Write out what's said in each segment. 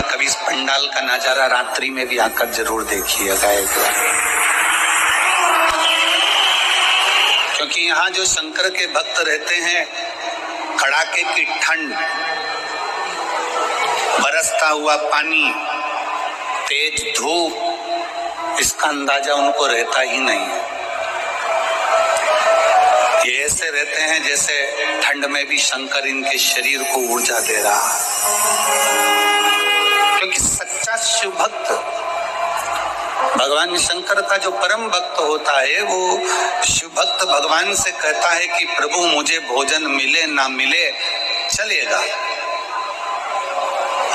कभी इस पंडाल का नजारा रात्रि में भी आकर जरूर देखिएगा एक बार, क्योंकि यहाँ जो शंकर के भक्त रहते हैं, कड़ाके की ठंड, बरसता हुआ पानी, तेज धूप, इसका अंदाजा उनको रहता ही नहीं है। ये ऐसे रहते हैं जैसे ठंड में भी शंकर इनके शरीर को ऊर्जा दे रहा है, क्योंकि सच्चा शिव भक्त भगवान शंकर का जो परम भक्त होता है, वो शिव भक्त भगवान से कहता है कि प्रभु मुझे भोजन मिले ना मिले चलेगा,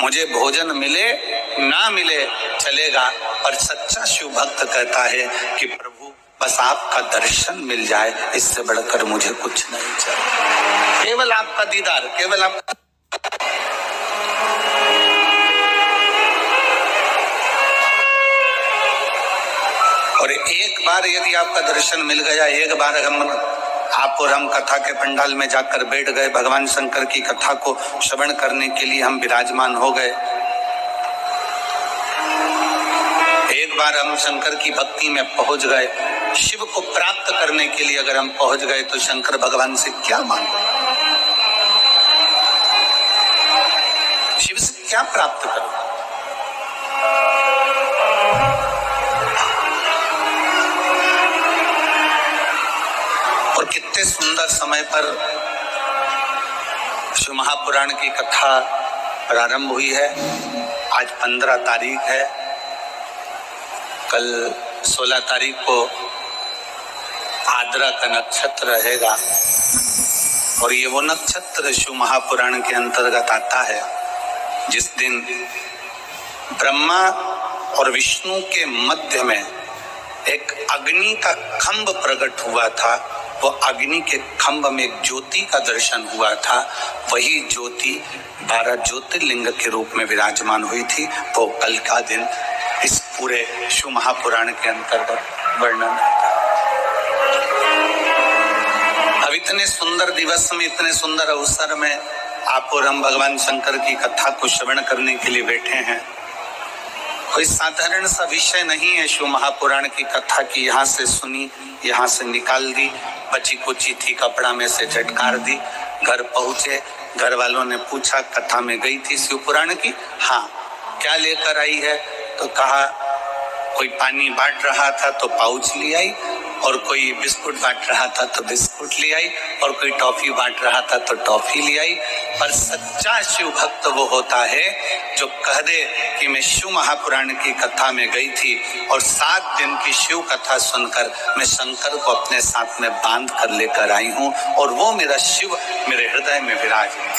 मुझे भोजन मिले ना मिले चलेगा। और सच्चा शिव भक्त कहता है कि प्रभु बस आपका दर्शन मिल जाए, इससे बढ़कर मुझे कुछ नहीं चाहिए, केवल आपका दीदार, केवल आपका। और एक बार यदि आपका दर्शन मिल गया, एक बार आप और हम कथा के पंडाल में जाकर बैठ गए, भगवान शंकर की कथा को श्रवण करने के लिए हम विराजमान हो गए, एक बार हम शंकर की भक्ति में पहुंच गए, शिव को प्राप्त करने के लिए अगर हम पहुंच गए, तो शंकर भगवान से क्या मांगे, शिव से क्या प्राप्त करो। और कितने सुंदर समय पर शिव महापुराण की कथा प्रारंभ हुई है। आज 15 तारीख है, कल 16 तारीख को आद्रा का नक्षत्र रहेगा, और ये वो नक्षत्र शिव महापुराण के अंतर्गत आता है जिस दिन ब्रह्मा और विष्णु के मध्य में एक अग्नि का खंभ प्रकट हुआ था। वो अग्नि के खंभ में एक ज्योति का दर्शन हुआ था, वही ज्योति 12 ज्योतिर्लिंग के रूप में विराजमान हुई थी। वो कल का दिन इस पूरे शिव महापुराण के अंतर्गत वर्णन है। अब इतने सुंदर दिवस में, इतने सुंदर अवसर में आप और हम भगवान शंकर की कथा को श्रवण करने के लिए बैठे हैं। कोई साधारण सा विषय नहीं है शिव महापुराण की कथा की, यहाँ से सुनी, यहाँ से निकाल दी, बची कुची थी कपड़ा में से झटकार दी, घर पहुंचे, घर वालों ने पूछा कथा में गई थी शिव पुराण की, हाँ, क्या लेकर आई है, तो कहा कोई पानी बांट रहा था तो पाउच ले आई, और कोई बिस्कुट बांट रहा था तो बिस्कुट ले आई, और कोई टॉफी बांट रहा था तो टॉफी ले आई। पर सच्चा शिव भक्त वो होता है जो कह दे कि मैं शिव महापुराण की कथा में गई थी और 7 दिन की शिव कथा सुनकर मैं शंकर को अपने साथ में बांध कर लेकर आई हूँ, और वो मेरा शिव मेरे हृदय में विराज है,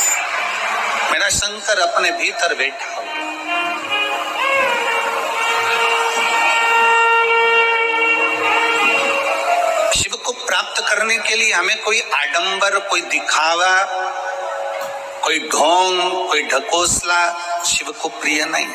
मेरा शंकर अपने भीतर बैठा हो। शिव को प्राप्त करने के लिए हमें कोई आडंबर, कोई दिखावा, कोई ढोंग, कोई ढकोसला शिव को प्रिय नहीं।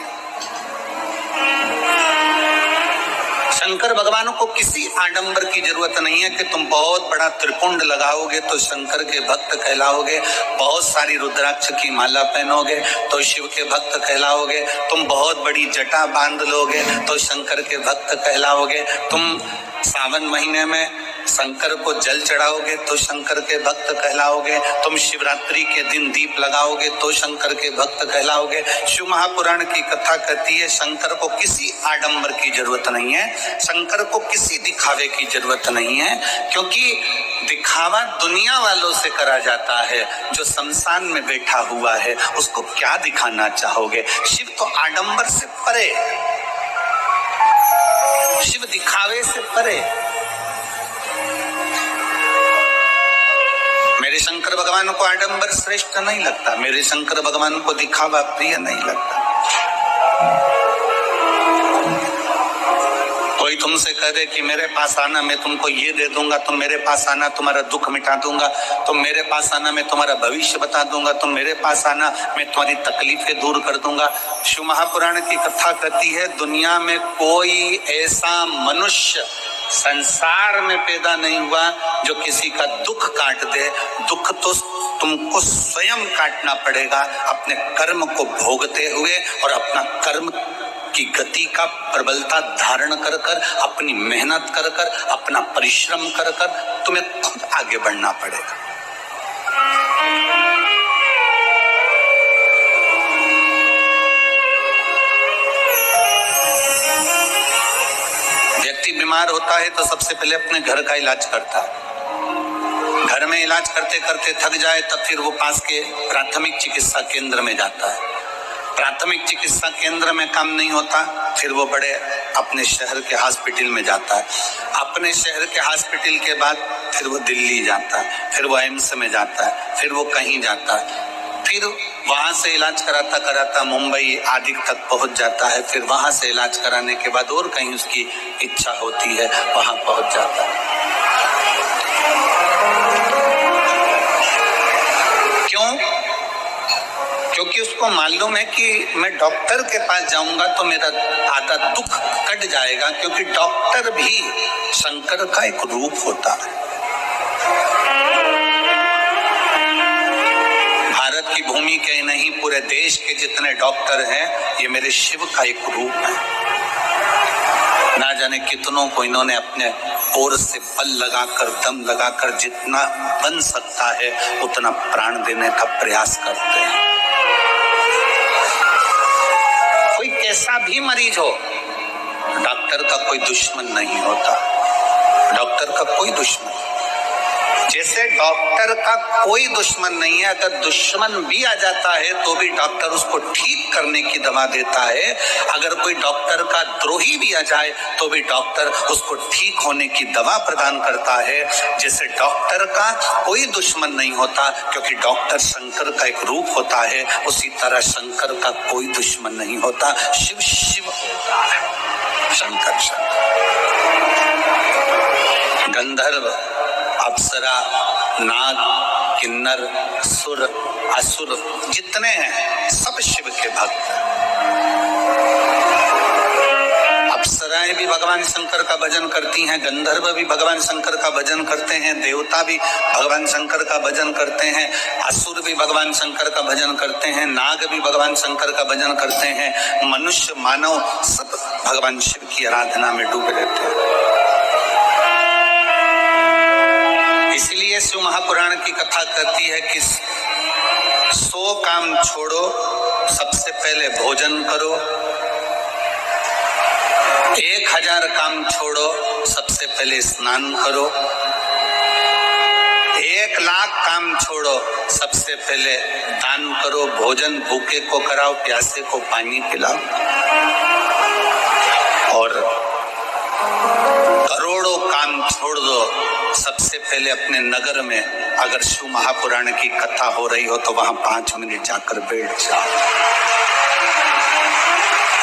शंकर भगवान को किसी आडंबर की जरूरत नहीं है कि तुम बहुत बड़ा त्रिपुंड लगाओगे तो शंकर के भक्त कहलाओगे, बहुत सारी रुद्राक्ष की माला पहनोगे तो शिव के भक्त कहलाओगे, तुम बहुत बड़ी जटा बांध लोगे तो शंकर के भक्त कहलाओगे, तुम सावन महीने में शंकर को जल चढ़ाओगे तो शंकर के भक्त कहलाओगे, तुम शिवरात्रि के दिन दीप लगाओगे तो शंकर के भक्त कहलाओगे। शिव महापुराण की कथा कहती है शंकर को किसी आडंबर की जरूरत नहीं है, शंकर को किसी दिखावे की जरूरत नहीं है, क्योंकि दिखावा दुनिया वालों से करा जाता है। जो शमशान में बैठा हुआ है उसको क्या दिखाना चाहोगे। शिव तो आडंबर से परे, शिव दिखावे से परे। मेरे शंकर भगवान को आडंबर श्रेष्ठ नहीं लगता, मेरे शंकर भगवान को दिखावा प्रिय नहीं लगता। कोई तुमसे कह दे कि मेरे पास आना, मैं तुमको ये दे दूंगा, तुम मेरे पास आना तुम्हारा दुख मिटा दूंगा, तुम मेरे पास आना मैं तुम्हारा भविष्य बता दूंगा, तुम मेरे पास आना मैं तुम्हारी तकलीफें दूर कर दूंगा। शिव महापुराण की कथा कहती है दुनिया में कोई ऐसा मनुष्य संसार में पैदा नहीं हुआ जो किसी का दुख काट दे। दुख तो तुमको स्वयं काटना पड़ेगा अपने कर्म को भोगते हुए, और अपना कर्म की गति का प्रबलता धारण कर कर, अपनी मेहनत कर कर, अपना परिश्रम कर कर तुम्हें खुद आगे बढ़ना पड़ेगा। व्यक्ति बीमार होता है तो सबसे पहले अपने घर का इलाज करता है। घर में इलाज करते करते थक जाए तब फिर वो पास के प्राथमिक चिकित्सा केंद्र में जाता है। प्राथमिक चिकित्सा केंद्र में काम नहीं होता, फिर वो बड़े अपने शहर के हॉस्पिटल में जाता है। अपने शहर के हॉस्पिटल के बाद फिर वो दिल्ली जाता है, फिर वो एम्स में जाता है, फिर वो कहीं जाता है, फिर वहां से इलाज कराता कराता मुंबई आदि तक पहुंच जाता है। फिर वहां से इलाज कराने के बाद और कहीं उसकी इच्छा होती है वहां पहुंच जाता है। क्यों? क्योंकि उसको मालूम है कि मैं डॉक्टर के पास जाऊंगा तो मेरा आधा दुख कट जाएगा, क्योंकि डॉक्टर भी शंकर का एक रूप होता है। भारत की भूमि के नहीं, पूरे देश के जितने डॉक्टर हैं ये मेरे शिव का एक रूप है। ना जाने कितनों को इन्होंने अपने ओर से बल लगाकर, दम लगाकर जितना बन सकता है उतना प्राण देने का प्रयास करते हैं। कोई कैसा भी मरीज हो, डॉक्टर का कोई दुश्मन नहीं होता। डॉक्टर का कोई दुश्मन, जैसे डॉक्टर का कोई दुश्मन नहीं है, अगर दुश्मन भी आ जाता है तो भी डॉक्टर उसको ठीक करने की दवा देता है। अगर कोई डॉक्टर का द्रोही भी आ जाए तो भी डॉक्टर उसको ठीक होने की दवा प्रदान करता है। जैसे डॉक्टर का कोई दुश्मन नहीं होता क्योंकि डॉक्टर शंकर का एक रूप होता है, उसी तरह शंकर का कोई दुश्मन नहीं होता। शिव शिव होता है, शंकर शंकर। गंधर्व, अप्सरा, नाग, किन्नर, सुर, असुर जितने हैं सब शिव के भक्त हैं। अप्सराएं भी भगवान शंकर का भजन करती हैं, गंधर्व भी भगवान शंकर का भजन करते हैं, देवता भी भगवान शंकर का भजन करते हैं, असुर भी भगवान शंकर का भजन करते हैं, नाग भी भगवान शंकर का भजन करते हैं। मनुष्य मानव सब भगवान शिव की आराधना में डूबे रहते हैं। इसलिए शिव महापुराण की कथा कहती है कि 100 काम छोड़ो, सबसे पहले भोजन करो। 1000 काम छोड़ो, सबसे पहले स्नान करो। 1,00,000 काम छोड़ो, सबसे पहले दान करो। भोजन भूखे को कराओ, प्यासे को पानी पिलाओ। और करोड़ों काम छोड़ दो, सबसे पहले अपने नगर में अगर शिव महापुराण की कथा हो रही हो तो वहां 5 मिनट जाकर बैठ जाओ।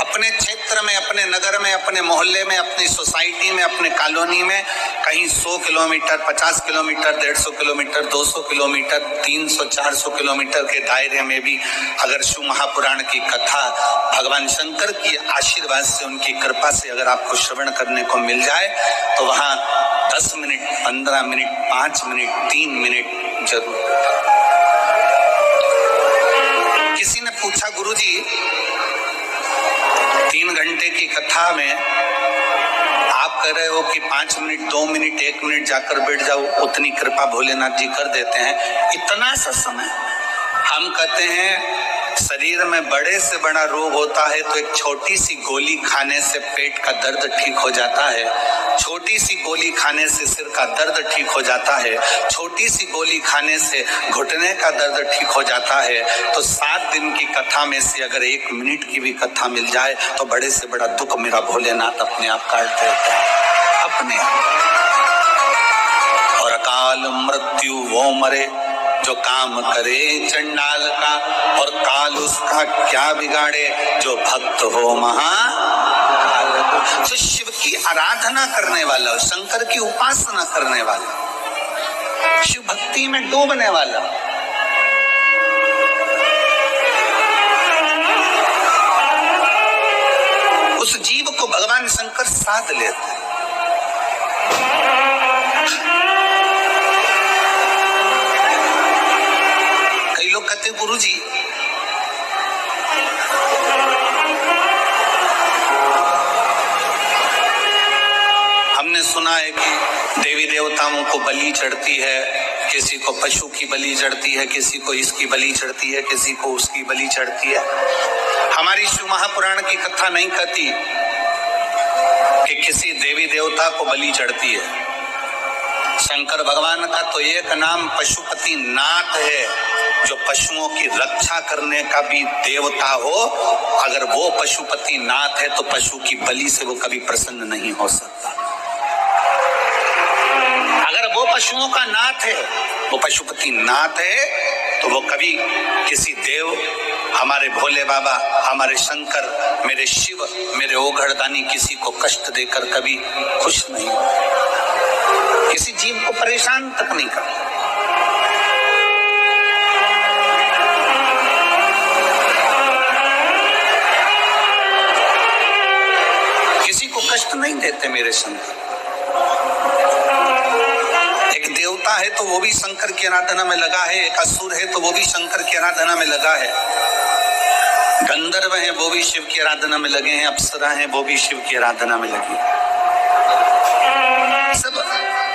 अपने क्षेत्र में, अपने नगर में, अपने मोहल्ले में, अपनी सोसाइटी में, अपने कॉलोनी में कहीं 100 kilometre, 50 kilometre, 150 kilometre, 200 kilometre, 300, 400 kilometre के दायरे में भी अगर शिव महापुराण की कथा भगवान शंकर की आशीर्वाद से, उनकी कृपा से अगर आपको श्रवण करने को मिल जाए तो वहां 10 मिनट, 15 मिनट, 5 मिनट, 3 मिनट जरूर। किसी ने पूछा, गुरुजी 3 घंटे की कथा में आप कह रहे हो कि 5 मिनट, 2 मिनट, 1 मिनट जाकर बैठ जाओ, उतनी कृपा भोलेनाथ जी कर देते हैं, इतना सा समय। हम कहते हैं शरीर में बड़े से बड़ा रोग होता है तो एक छोटी सी गोली खाने से पेट का दर्द ठीक हो जाता है, छोटी सी गोली खाने से सिर का दर्द ठीक हो जाता है, छोटी सी गोली खाने से घुटने का दर्द ठीक हो जाता है। तो 7 दिन की कथा में से अगर 1 मिनट की भी कथा मिल जाए तो बड़े से बड़ा दुख मेरा भोलेनाथ अपने आप काट देता है, अपने आप। और अकाल मृत्यु वो मरे जो काम करे चंडाल का, और काल उसका क्या बिगाड़े जो भक्त हो महाकाल। तो शिव की आराधना करने वाला, शंकर की उपासना करने वाला, शिव भक्ति में डूबने वाला, उस जीव को भगवान शंकर साध लेते हैं। देवी देवताओं को बलि चढ़ती है, किसी को पशु की बलि चढ़ती है, किसी को इसकी बलि चढ़ती है, किसी को उसकी बलि चढ़ती है। हमारी शिव महापुराण की कथा नहीं कहती कि किसी देवी देवता को बलि चढ़ती है। शंकर भगवान का तो एक नाम पशुपति नाथ है, जो पशुओं की रक्षा करने का भी देवता हो। अगर वो पशुपति नाथ है तो पशु की बलि से वो कभी प्रसन्न नहीं हो सकता। अगर वो पशुओं का नाथ है, वो पशुपति नाथ है, तो वो कभी किसी देव, हमारे भोले बाबा, हमारे शंकर, मेरे शिव, मेरे ओघड़दानी किसी को कष्ट देकर कभी खुश नहीं हो, किसी जीव को परेशान तक नहीं करता। किसी को कष्ट नहीं देते मेरे शंकर। एक देवता है तो वो भी शंकर की आराधना में लगा है, एक असुर है तो वो भी शंकर की आराधना में लगा है, गंधर्व है वो भी शिव की आराधना में लगे हैं, अप्सरा है वो भी शिव की आराधना में लगी, सब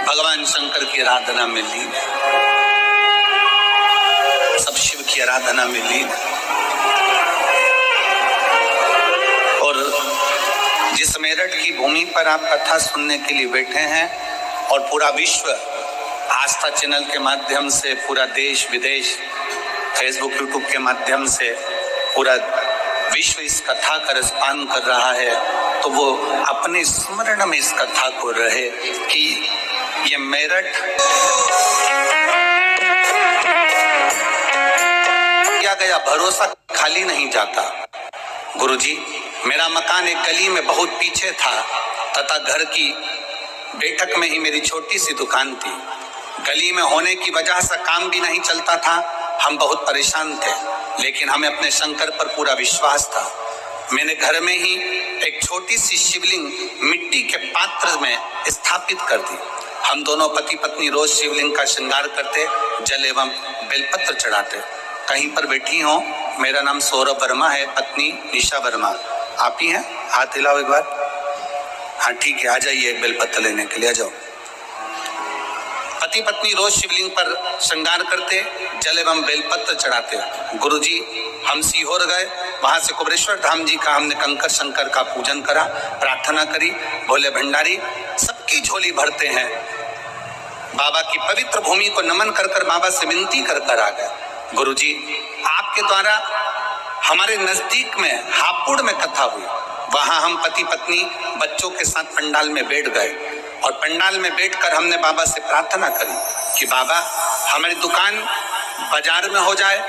भगवान शंकर की आराधना में लीन है, सब शिव की आराधना में लीन है। और जिस मेरठ की भूमि पर आप कथा सुनने के लिए बैठे हैं और पूरा विश्व आस्था चैनल के माध्यम से, पूरा देश विदेश फेसबुक यूट्यूब के माध्यम से पूरा विश्व इस कथा का रसपान कर रहा है, तो वो अपने स्मरण में इस कथा को रहे कि ये मेरठ क्या गया, भरोसा खाली नहीं जाता। गुरुजी, मेरा मकान एक गली में बहुत पीछे था तथा घर की बैठक में ही मेरी छोटी सी दुकान थी। गली में होने की वजह से काम भी नहीं चलता था, हम बहुत परेशान थे, लेकिन हमें अपने शंकर पर पूरा विश्वास था। मैंने घर में ही एक छोटी सी शिवलिंग मिट्टी के पात्र में स्थापित कर दी। हम दोनों पति पत्नी रोज शिवलिंग का श्रृंगार करते, जल एवं बेलपत्र चढ़ाते। कहीं पर बैठी हो, मेरा नाम सौरभ वर्मा है, पत्नी निशा वर्मा। आप ही हैं? हाथ हिलाओ एक बार। हाँ ठीक है, आ जाइए एक बेलपत्र लेने के लिए, आ जाओ। पति पत्नी रोज शिवलिंग पर श्रृंगार करते, जल एवं बेलपत्र चढ़ाते। गुरुजी, हम सीहोर गए, वहां से कुबरेश्वर धाम जी का हमने कंकर शंकर का पूजन करा, प्रार्थना करी, भोले भंडारी सबकी झोली भरते हैं। बाबा की पवित्र भूमि को नमन कर कर बाबा से विनती कर कर आ गए, गुरुजी आपके द्वारा हमारे नजदीक में हापुड़ में कथा हुई, वहां हम पति पत्नी बच्चों के साथ पंडाल में बैठ गए और पंडाल में बैठकर हमने बाबा से प्रार्थना करी कि बाबा हमारी दुकान बाजार में हो जाए,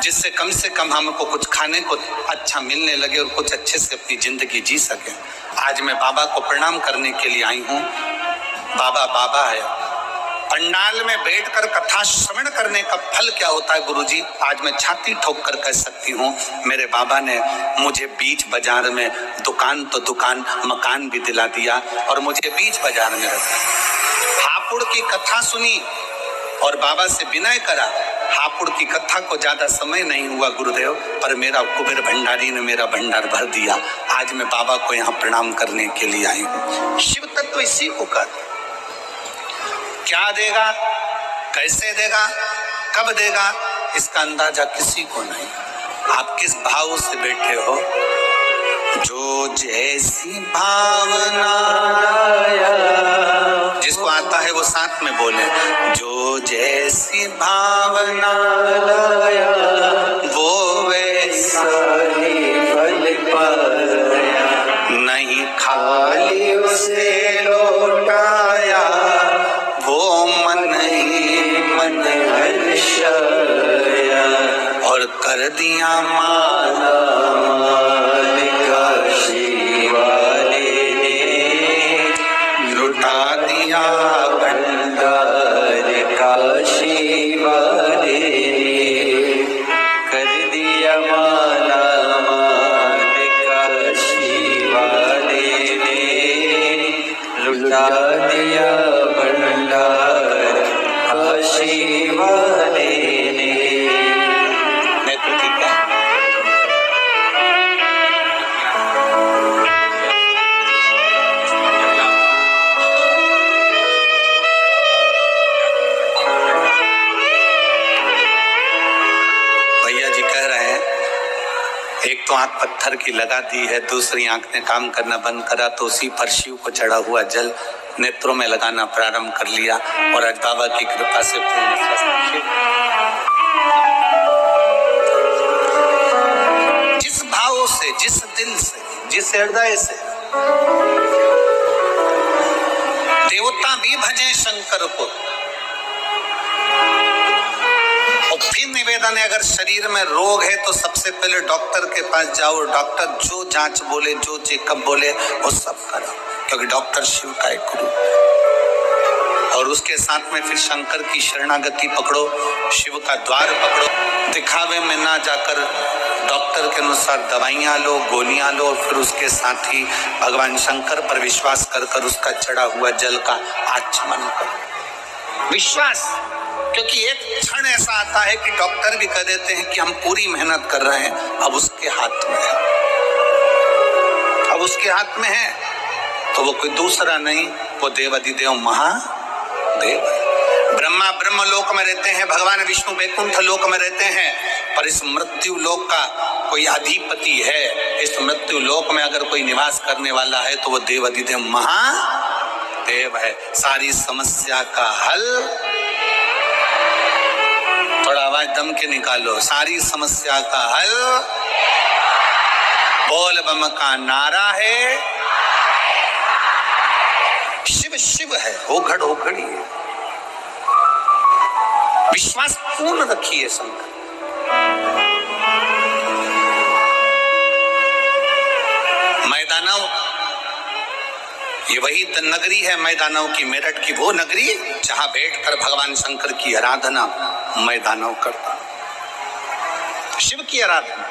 जिससे कम से कम हमको कुछ खाने को अच्छा मिलने लगे और कुछ अच्छे से अपनी जिंदगी जी सके। आज मैं बाबा को प्रणाम करने के लिए आई हूँ। बाबा बाबा है। पंडाल में बैठकर कथा श्रवण करने का फल क्या होता है गुरुजी, आज मैं छाती ठोक कर कह सकती हूँ, मेरे बाबा ने मुझे बीच बाजार में दुकान तो दुकान मकान भी दिला दिया और मुझे बीच बाजार में रखा। हापुड़ की कथा सुनी और बाबा से विनय करा। हापुड़ की कथा को ज्यादा समय नहीं हुआ गुरुदेव, पर मेरा कुबेर भंडारी ने मेरा भंडार भर दिया। आज मैं बाबा को यहाँ प्रणाम करने के लिए आई हूँ। शिव तत्व इसी को कहते, क्या देगा, कैसे देगा, कब देगा, इसका अंदाजा किसी को नहीं। आप किस भाव से बैठे हो, जो जैसी भावना, जिसको आता है वो साथ में बोले, जो जैसी भावना लाया वो वैसा ही फल पाया, नहीं खाली उसे लौटाया, वो मन ही मन हर्षाया, और कर दिया माला माल काशी वाले ने, लुटा दिया भंडार काशी वाले ने, कर दिया माला माल काशी वाले ने, लुटा दिया भंडार काशी वाले ने। मैं तो ठीक है। आंख पत्थर की लगा दी है, दूसरी आंख ने काम करना बंद करा तो उसी पर शिव को चढ़ा हुआ जल नेत्रों में लगाना प्रारंभ कर लिया और आज बाबा की कृपा से पूर्ण स्वस्थ। जिस भाव से, जिस दिल से, जिस हृदय से देवता भी भजे शंकर को। और फिर निवेदन है, अगर शरीर में रोग है तो सबसे पहले डॉक्टर के पास जाओ, डॉक्टर जो जांच बोले, जो चेकअप बोले वो सब करो, क्योंकि डॉक्टर शिव का एक गुरु। और उसके साथ में फिर शंकर की शरणागति पकड़ो, शिव का द्वार पकड़ो। दिखावे में ना जाकर डॉक्टर के अनुसार दवाइयां लो, गोलियां लो, और फिर उसके साथ ही भगवान शंकर पर विश्वास कर कर उसका चढ़ा हुआ जल का आचमन करो। विश्वास, क्योंकि एक क्षण ऐसा आता है कि डॉक्टर भी कह देते हैं कि हम पूरी मेहनत कर रहे हैं, अब उसके हाथ में है, अब उसके हाथ में है, तो वो कोई दूसरा नहीं, वो देवाधिदेव महादेव है। ब्रह्मा ब्रह्म लोक में रहते हैं, भगवान विष्णु वैकुंठ लोक में रहते हैं, पर इस मृत्यु लोक का कोई अधिपति है। इस मृत्यु लोक में अगर कोई निवास करने वाला है तो वो देवाधिदेव महादेव है। सारी समस्या का हल, थोड़ा आवाज दम के निकालो, सारी समस्या का हल बोल बम का नारा है। शिव शिव है, ओघड़ ओघड़ी है। विश्वास पूर्ण रखिए शंकर। मैदानव, ये वही नगरी है मैदानव की, मेरठ की वो नगरी जहां बैठकर भगवान शंकर की आराधना मैदानव करता, शिव की आराधना।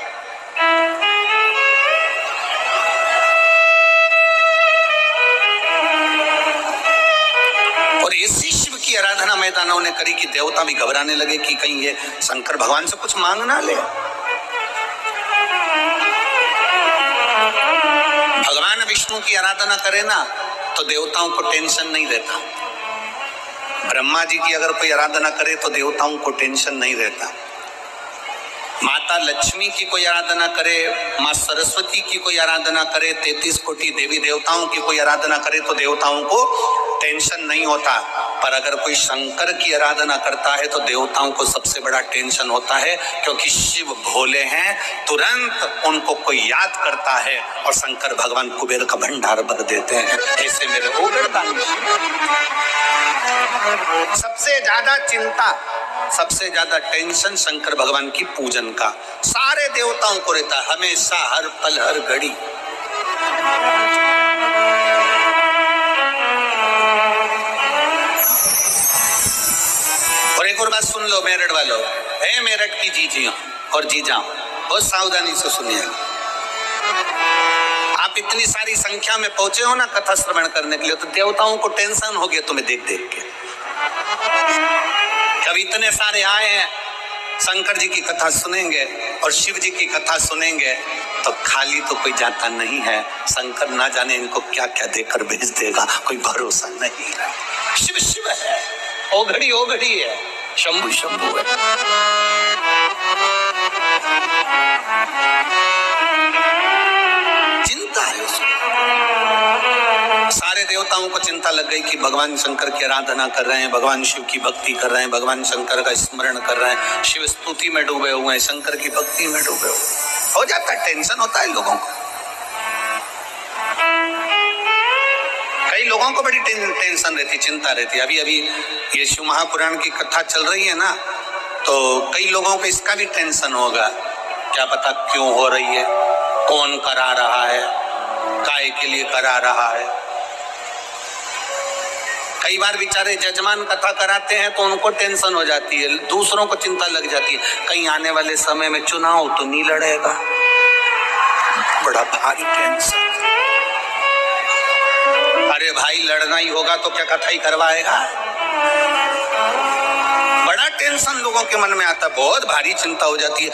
और ऐसी शिव की आराधना मैदानों ने करी कि देवता भी घबराने लगे कि कहीं ये शंकर भगवान से कुछ मांग ना ले। भगवान विष्णु की आराधना करे ना तो देवताओं को टेंशन नहीं रहता। ब्रह्मा जी की अगर कोई आराधना करे तो देवताओं को टेंशन नहीं रहता। माता लक्ष्मी की कोई आराधना करे, माँ सरस्वती की कोई आराधना करे, 33 कोटि देवी देवताओं की कोई आराधना करे तो देवताओं को टेंशन नहीं होता। पर अगर कोई शंकर की आराधना करता है तो देवताओं को सबसे बड़ा टेंशन होता है, क्योंकि शिव भोले हैं, तुरंत उनको कोई याद करता है और शंकर भगवान कुबेर का भंडार भर देते हैं। ऐसे मेरे सबसे ज्यादा चिंता, सबसे ज्यादा टेंशन शंकर भगवान की पूजन का सारे देवताओं को रहता है, हमेशा, हर पल, हर घड़ी। और एक और बात सुन लो मेरठ वालों, हे मेरठ की जीजियों और जीजाओं, बहुत सावधानी से सुनिएगा। आप इतनी सारी संख्या में पहुंचे हो ना कथा श्रवण करने के लिए, तो देवताओं को टेंशन हो गया तुम्हें देख देख के। जब इतने सारे आए हैं, शंकर जी की कथा सुनेंगे और शिव जी की कथा सुनेंगे तो खाली तो कोई जाता नहीं है। शंकर ना जाने इनको क्या क्या देकर भेज देगा, कोई भरोसा नहीं है। शिव शिव है, ओघड़ी ओघड़ी है, शंभु शंभु है। चिंता है उसको। सारे देवताओं को चिंता लग गई कि भगवान शंकर की आराधना कर रहे हैं, भगवान शिव की भक्ति कर रहे हैं, भगवान शंकर का स्मरण कर रहे हैं, शिव स्तुति में डूबे हुए हैं, शंकर की भक्ति में डूबे हुए। हो जाता है, टेंशन होता है लोगों को। कई लोगों को बड़ी टेंशन रहती, चिंता रहती। अभी अभी ये शिव महापुराण की कथा चल रही है ना, तो कई लोगों को इसका भी टेंशन होगा, क्या पता क्यों हो रही है, कौन करा रहा है, काय के लिए करा रहा है। कई बार बेचारे जजमान कथा कराते हैं तो उनको टेंशन हो जाती है, दूसरों को चिंता लग जाती है, कहीं आने वाले समय में चुनाव तो नहीं लड़ेगा, बड़ा भारी टेंशन। अरे भाई लड़ना ही होगा तो क्या कथा ही करवाएगा। बड़ा टेंशन लोगों के मन में आता है, बहुत भारी चिंता हो जाती है।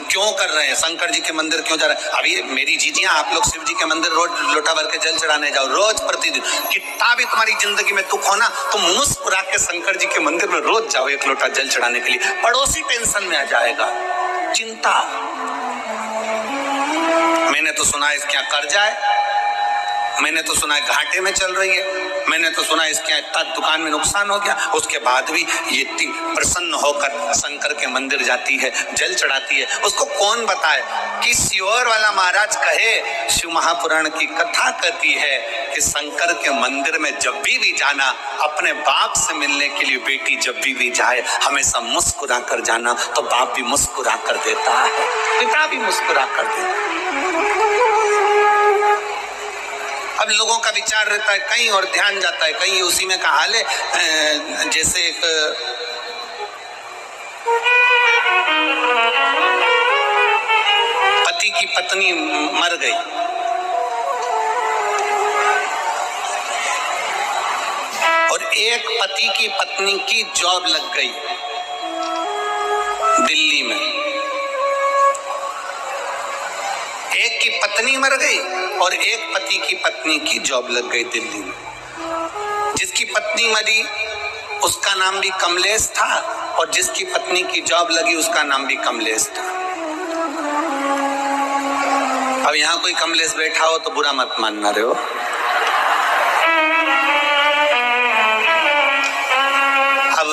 क्यों कर रहे हैं, शंकर जी के मंदिर क्यों जा रहे हैं। अभी मेरी जीजियां, आप लोग शिव जी के मंदिर रोज लोटा भर के जल चढ़ाने जाओ, रोज प्रतिदिन। कितना भी तुम्हारी जिंदगी में दुख हो ना, तुम मुस्कुरा के शंकर जी के मंदिर में रोज जाओ एक लोटा जल चढ़ाने के लिए। पड़ोसी टेंशन में आ जाएगा, चिंता। मैंने तो सुना इसके यहाँ कर्जा है, मैंने तो सुना है घाटे में चल रही है, मैंने तो सुना इसके यहाँ इतना दुकान में नुकसान हो गया, उसके बाद भी ये इतनी प्रसन्न होकर शंकर के मंदिर जाती है, जल चढ़ाती है। उसको कौन बताए कि सियोर वाला महाराज कहे, शिव महापुराण की कथा कहती है कि शंकर के मंदिर में जब भी जाना, अपने बाप से मिलने के लिए बेटी जब भी जाए, हमेशा मुस्कुरा कर जाना, तो बाप भी मुस्कुरा कर देता है, पिता भी मुस्कुरा कर देता है। अब लोगों का विचार रहता है कहीं और ध्यान जाता है, कहीं उसी में का हाल है। जैसे एक पति की पत्नी मर गई और एक पति की पत्नी की जॉब लग गई दिल्ली में। एक की पत्नी मर गई और एक पति की पत्नी की जॉब लग गई दिल्ली में। जिसकी पत्नी मरी उसका नाम भी कमलेश था और जिसकी पत्नी की जॉब लगी उसका नाम भी कमलेश था। अब यहाँ कोई कमलेश बैठा हो तो बुरा मत मानना रहे हो। अब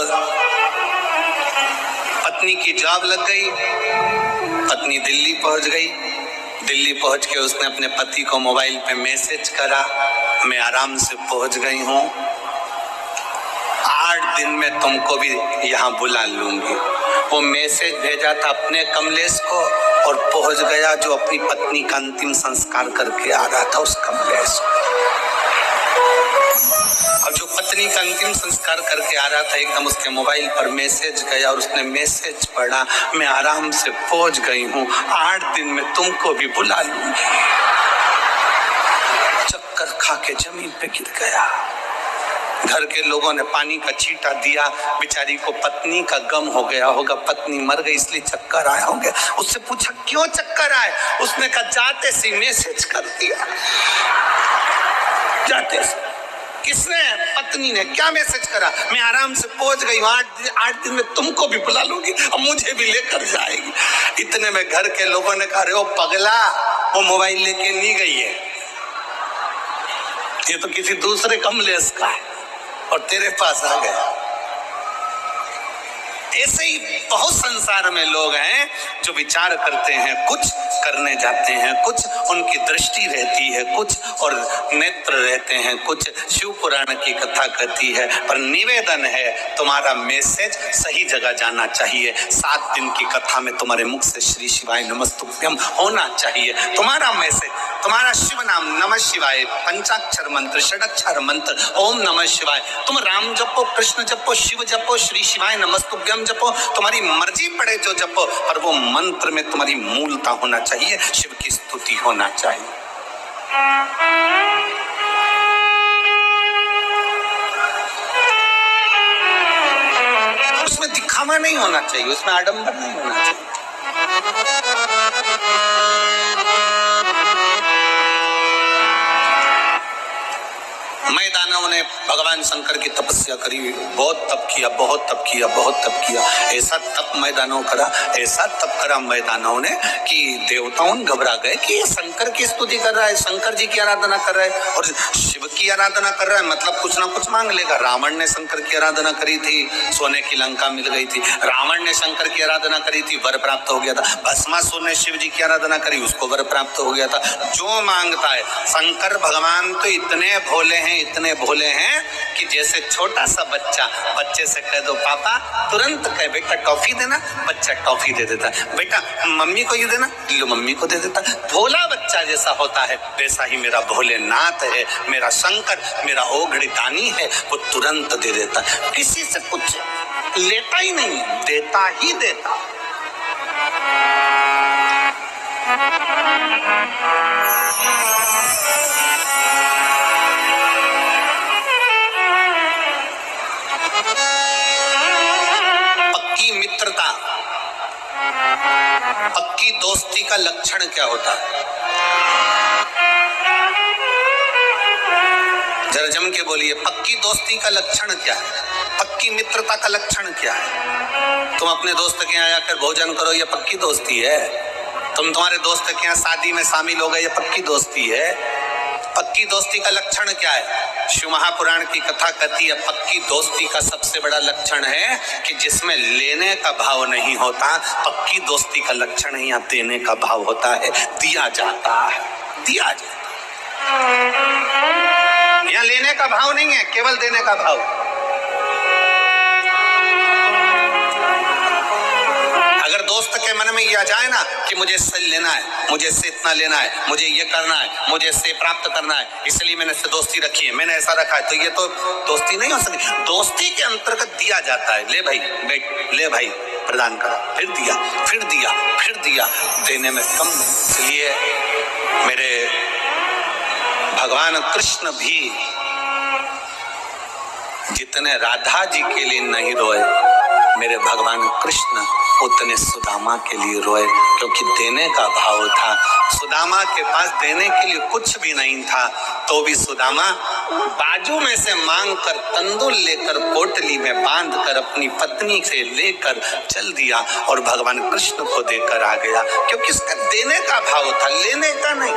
पत्नी की जॉब लग गई, पत्नी दिल्ली पहुंच गई। दिल्ली पहुंच के उसने अपने पति को मोबाइल पे मैसेज करा, मैं आराम से पहुंच गई हूँ, 8 दिन में तुमको भी यहाँ बुला लूंगी। वो मैसेज भेजा था अपने कमलेश को और पहुंच गया जो अपनी पत्नी का अंतिम संस्कार करके आ रहा था उस कमलेश को। और जो पत्नी का अंतिम संस्कार करके आ रहा था, एकदम उसके मोबाइल पर मैसेज गया और उसने मैसेज पढ़ा, मैं आराम से पहुंच गई हूँ, 8 दिन में तुमको भी बुला लूंगी। चक्कर खा के जमीन पे गिर गया। घर के लोगों ने पानी का छींटा दिया, बेचारी को पत्नी का गम हो गया होगा, पत्नी मर गई इसलिए चक्कर आया होगा। उससे पूछा क्यों चक्कर आए, उसने कहा जाते से मैसेज कर दिया। जाते से किसने? पत्नी ने। क्या मैसेज करा? मैं आराम से पहुंच गई, 8 दिन में तुमको भी बुला लूंगी और मुझे भी लेकर जाएगी। इतने में घर के लोगों ने कहा, रे ओ पगला, वो मोबाइल लेके नहीं गई है, ये तो किसी दूसरे कमलेश का है और तेरे पास आ गया। ऐसे ही बहुत संसार में लोग हैं जो विचार करते हैं, कुछ करने जाते हैं, कुछ उनकी दृष्टि रहती है, कुछ और नेत्र रहते हैं, कुछ शिव पुराण की कथा कहती है। पर निवेदन है, तुम्हारा मैसेज सही जगह जाना चाहिए। 7 दिन की कथा में तुम्हारे मुख से श्री शिवाय नमस्तुभ्यम होना चाहिए। तुम्हारा मैसेज, तुम्हारा शिव नाम नमः शिवाय, पंचाक्षर मंत्र, षडाक्षर मंत्र, ओम नमः शिवाय, तुम राम जपो, कृष्ण जपो, शिव जपो, श्री शिवाय नमस्तुभ्यम जपो, तुम्हारी मर्जी पड़े जो जपो, पर वो मंत्र में तुम्हारी मूलता होना चाहिए, शिव की स्तुति होना चाहिए। उसमें दिखावा नहीं होना चाहिए, उसमें आडंबर नहीं होना चाहिए। मैदानों ने भगवान शंकर की तपस्या करी, बहुत तप किया, बहुत तप किया, बहुत तप किया। ऐसा तप मैदानों करा, ऐसा तप करा मैदानों ने कि देवताओं घबरा गए कि ये शंकर की स्तुति कर रहा है, शंकर जी की आराधना कर रहा है और शिव की आराधना कर रहा है, मतलब कुछ ना कुछ मांग लेगा। रावण ने शंकर की आराधना करी थी, सोने की लंका मिल गई थी। रावण ने शंकर की आराधना करी थी, वर प्राप्त हो गया था। भस्मासुर ने शिव जी की आराधना करी, उसको वर प्राप्त हो गया था। जो मांगता है, शंकर भगवान तो इतने भोले हैं, इतने भोले हैं कि जैसे छोटा सा बच्चा, बच्चे से कह दो पापा, तुरंत कहे बेटा टॉफी देना, बच्चा टॉफी दे देता है। बेटा मम्मी को ये देना, लो मम्मी को दे देता। भोला बच्चा जैसा होता है वैसा ही मेरा भोलेनाथ है, मेरा शंकर, मेरा ओघड़ी दानी है, वो तुरंत दे देता। किसी से कुछ लेता ही नहीं, देता ही देता। पक्की मित्रता, पक्की दोस्ती का लक्षण क्या होता है? जरा जम के बोलिए, पक्की दोस्ती का लक्षण क्या है? पक्की मित्रता का लक्षण क्या है? तुम अपने दोस्त के यहाँ आकर भोजन करो, ये पक्की दोस्ती है? तुम्हारे दोस्त के यहाँ शादी में शामिल हो गए, ये पक्की दोस्ती है। पक्की दोस्ती का लक्षण क्या है? शिव महापुराण की कथा कहती है पक्की दोस्ती का सबसे बड़ा लक्षण है कि जिसमें लेने का भाव नहीं होता। पक्की दोस्ती का लक्षण है यहाँ देने का भाव होता है, दिया जाता है, दिया जाता है। यहाँ लेने का भाव नहीं है, केवल देने का भाव। अगर दोस्त के मन में ये आ जाए ना कि मुझे इससे लेना है, मुझे इससे इतना लेना है, मुझे ये करना है, मुझे इससे प्राप्त करना है, इसलिए मैंने इससे दोस्ती रखी है, मैंने ऐसा रखा है, तो ये तो दोस्ती नहीं हो सकती। दोस्ती के अंतर्गत दिया जाता है। ले भाई बैठ, ले भाई प्रदान करा, फिर दिया, फिर दिया, फिर दिया, देने में कम। इसलिए मेरे भगवान कृष्ण भी जितने राधा जी के लिए नहीं रोए, मेरे भगवान कृष्ण उतने सुदामा के लिए रोए, क्योंकि देने का भाव था। सुदामा के पास देने के लिए कुछ भी नहीं था, तो भी सुदामा बाजू में से मांग कर तंदूर लेकर पोटली में बांध कर अपनी पत्नी से लेकर चल दिया और भगवान कृष्ण को देकर आ गया, क्योंकि इसका देने का भाव था, लेने का नहीं।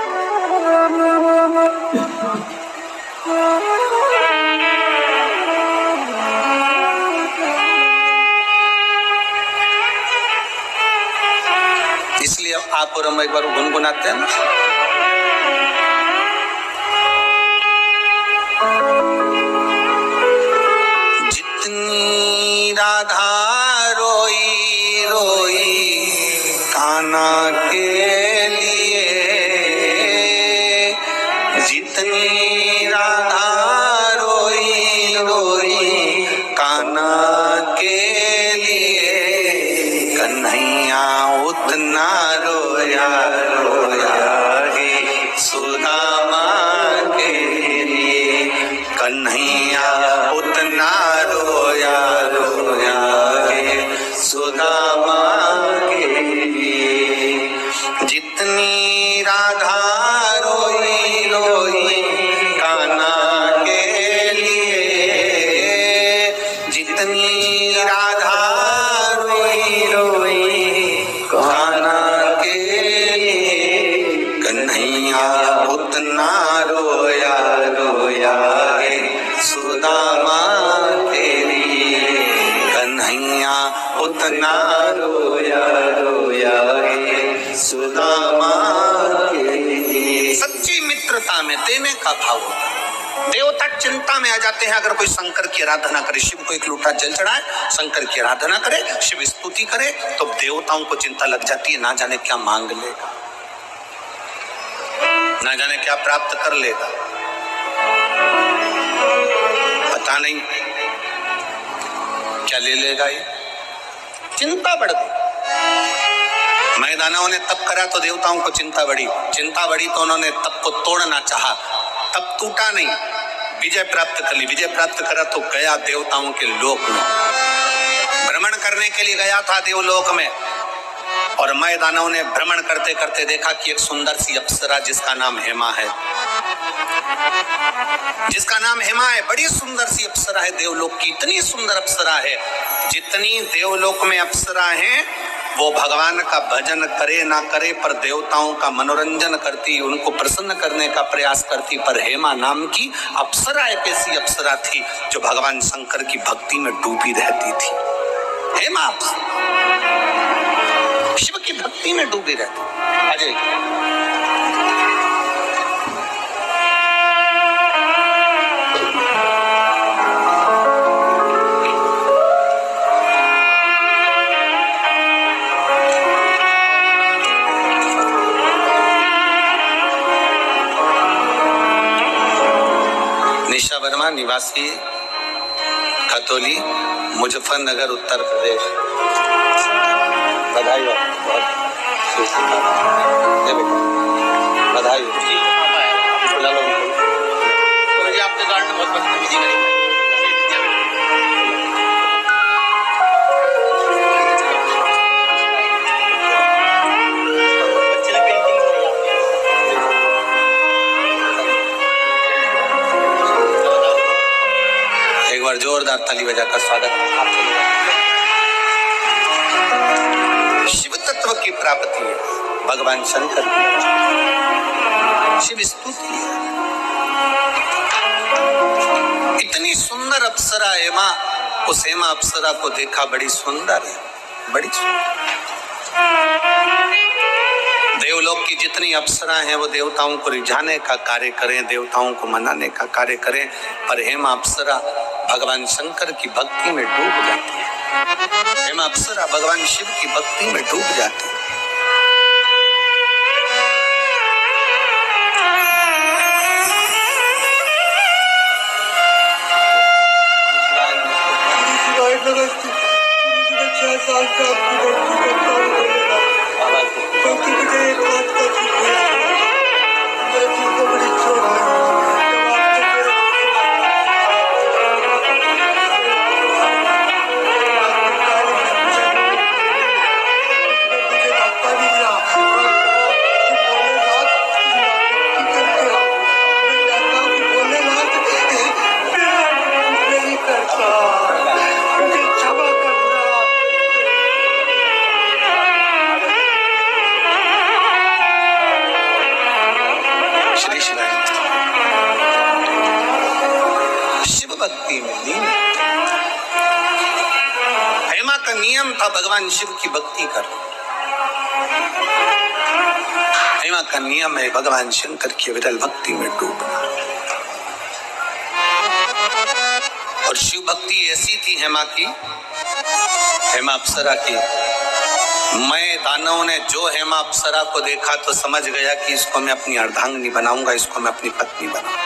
इसलिए आप और हम एक बार गुनगुनाते हैं ना, जितनी राधा रोई रोई कान्हा के लिए, जितनी राधा रोई रोई कान्हा के लिए, कन्हैया उतना रोया रोया है सुदामा के लिए, कन्हैया उतना रोया रोया है सुदामा के लिए। जितनी राधा रोई रोई कान्हा के लिए, जितनी राधा रोई रोई कान्हा के लिए, कन्हैया उतना रोया रोया है सुदामा के लिए, कन्हैया उतना रोया रोया है सुदामा के लिए। सच्ची मित्रता में देने का भाव होता है। देवता चिंता में आ जाते हैं। अगर कोई शंकर की आराधना करे, शिव को एक लोटा जल चढ़ाए, शंकर की आराधना करे, शिव स्तुति करे, तो देवताओं को चिंता लग जाती है, ना जाने क्या मांग लेगा, ना जाने क्या प्राप्त कर लेगा, पता नहीं क्या ले लेगा। ये चिंता बढ़ गई। मैदानों ने तप करा तो देवताओं को चिंता बढ़ी, चिंता बढ़ी तो उन्होंने तप को तोड़ना चाहा, तप टूटा नहीं, विजय प्राप्त कर ली। विजय प्राप्त करा तो गया देवताओं के लोक में, भ्रमण करने के लिए गया था देवलोक में, और मैदानों ने भ्रमण करते करते देखा कि एक सुंदर सी अप्सरा जिसका नाम हेमा है, जिसका नाम हेमा है, बड़ी सुंदर सी अप्सरा है देवलोक की। इतनी सुंदर अप्सरा है, जितनी देवलोक में अप्सरा है वो भगवान का भजन करे ना करे पर देवताओं का मनोरंजन करती, उनको प्रसन्न करने का प्रयास करती। पर हेमा नाम की अप्सरा एक ऐसी अप्सरा थी जो भगवान शंकर की भक्ति में डूबी रहती थी। हेमा शिव की भक्ति में डूबी रहती। अजय निशा वर्मा, निवासी खतौली, मुजफ्फरनगर, उत्तर प्रदेश। बधाई हो, बधाई हो। मुझे आपके कारण बहुत बदतमीजी करी। जोरदार ताली बजाकर स्वागत। शिव तत्व की प्राप्ति है। भगवान शंकर की शिव स्तुति है। इतनी सुंदर अप्सरा हेमा, उस हेमा अप्सरा को देखा, बड़ी सुंदर है, बड़ी सुंदर। देवलोक की जितनी अप्सरा हैं वो देवताओं को रिझाने का कार्य करें, देवताओं को मनाने का कार्य करें, पर हेमा अप्सरा भगवान शंकर की भक्ति में डूब जाती है। हेमा अप्सरा भगवान शिव की भक्ति में डूब जाती है। हेमा का नियम था भगवान शिव की भक्ति कर। हेमा का नियम है भगवान शंकर की विरल भक्ति में डूबना। और शिव भक्ति ऐसी थी हेमा की, हेमा अप्सरा की, मैं दानव ने जो हेमा अप्सरा को देखा तो समझ गया कि इसको मैं अपनी अर्धांगिनी बनाऊंगा, इसको मैं अपनी पत्नी बनाऊंगा।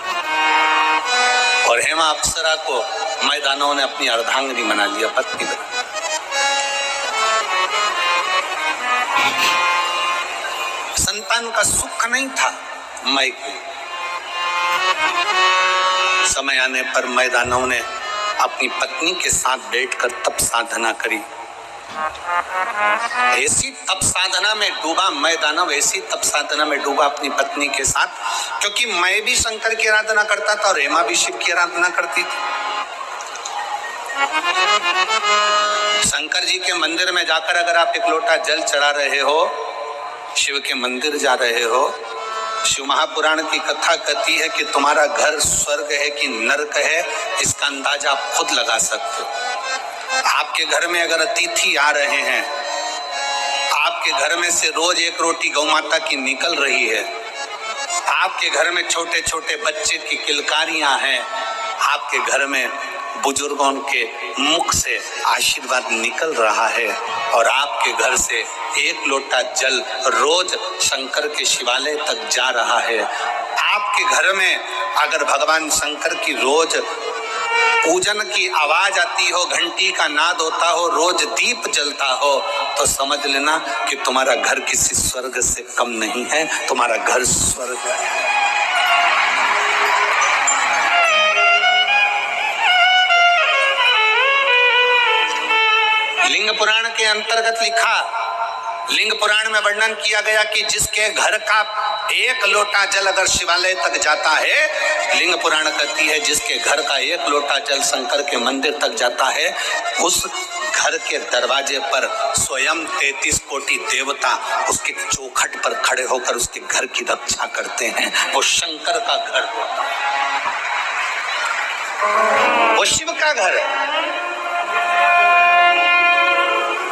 और हेमा अप्सरा को मैं दानव ने अपनी अर्धांगिनी बना लिया, पत्नी बना। संतान का सुख नहीं था मैं को। समय आने पर मैं दानव ने अपनी पत्नी के साथ बैठकर तप साधना करी। ऐसी तप साधना में डूबा मैं दानव, ऐसी तप साधना में डूबा अपनी पत्नी के साथ, क्योंकि मैं भी शंकर की आराधना करता था और हेमा भी शिव की आराधना करती थी। शंकर जी के मंदिर में जाकर अगर आप एक लोटा जल चढ़ा रहे हो, शिव के मंदिर जा रहे हो, शिव महापुराण की कथा कहती है कि तुम्हारा घर स्वर्ग है कि नरक है, इसका अंदाजा आप खुद लगा सकते हो। आपके घर में अगर अतिथि आ रहे हैं, आपके घर में से रोज एक रोटी गौ माता की निकल रही है, आपके घर में छोटे छोटे बच्चे की किलकारियां हैं, आपके घर में बुजुर्गों के मुख से आशीर्वाद निकल रहा है, और आपके घर से एक लोटा जल रोज शंकर के शिवालय तक जा रहा है। आपके घर में अगर भगवान शंकर की रोज पूजन की आवाज आती हो, घंटी का नाद होता हो, रोज दीप जलता हो, तो समझ लेना कि तुम्हारा घर किसी स्वर्ग से कम नहीं है, तुम्हारा घर स्वर्ग है। लिंग पुराण के अंतर्गत लिखा, लिंग पुराण में वर्णन किया गया कि जिसके घर का एक लोटा जल अगर शिवालय तक जाता है, लिंग पुराण कहती है जिसके घर का एक लोटा जल शंकर के मंदिर तक जाता है, उस घर के दरवाजे पर स्वयं 33 कोटि देवता उसके चौखट पर खड़े होकर उसके घर की रक्षा करते हैं। वो शंकर का घर होता है, वो शिव का घर है।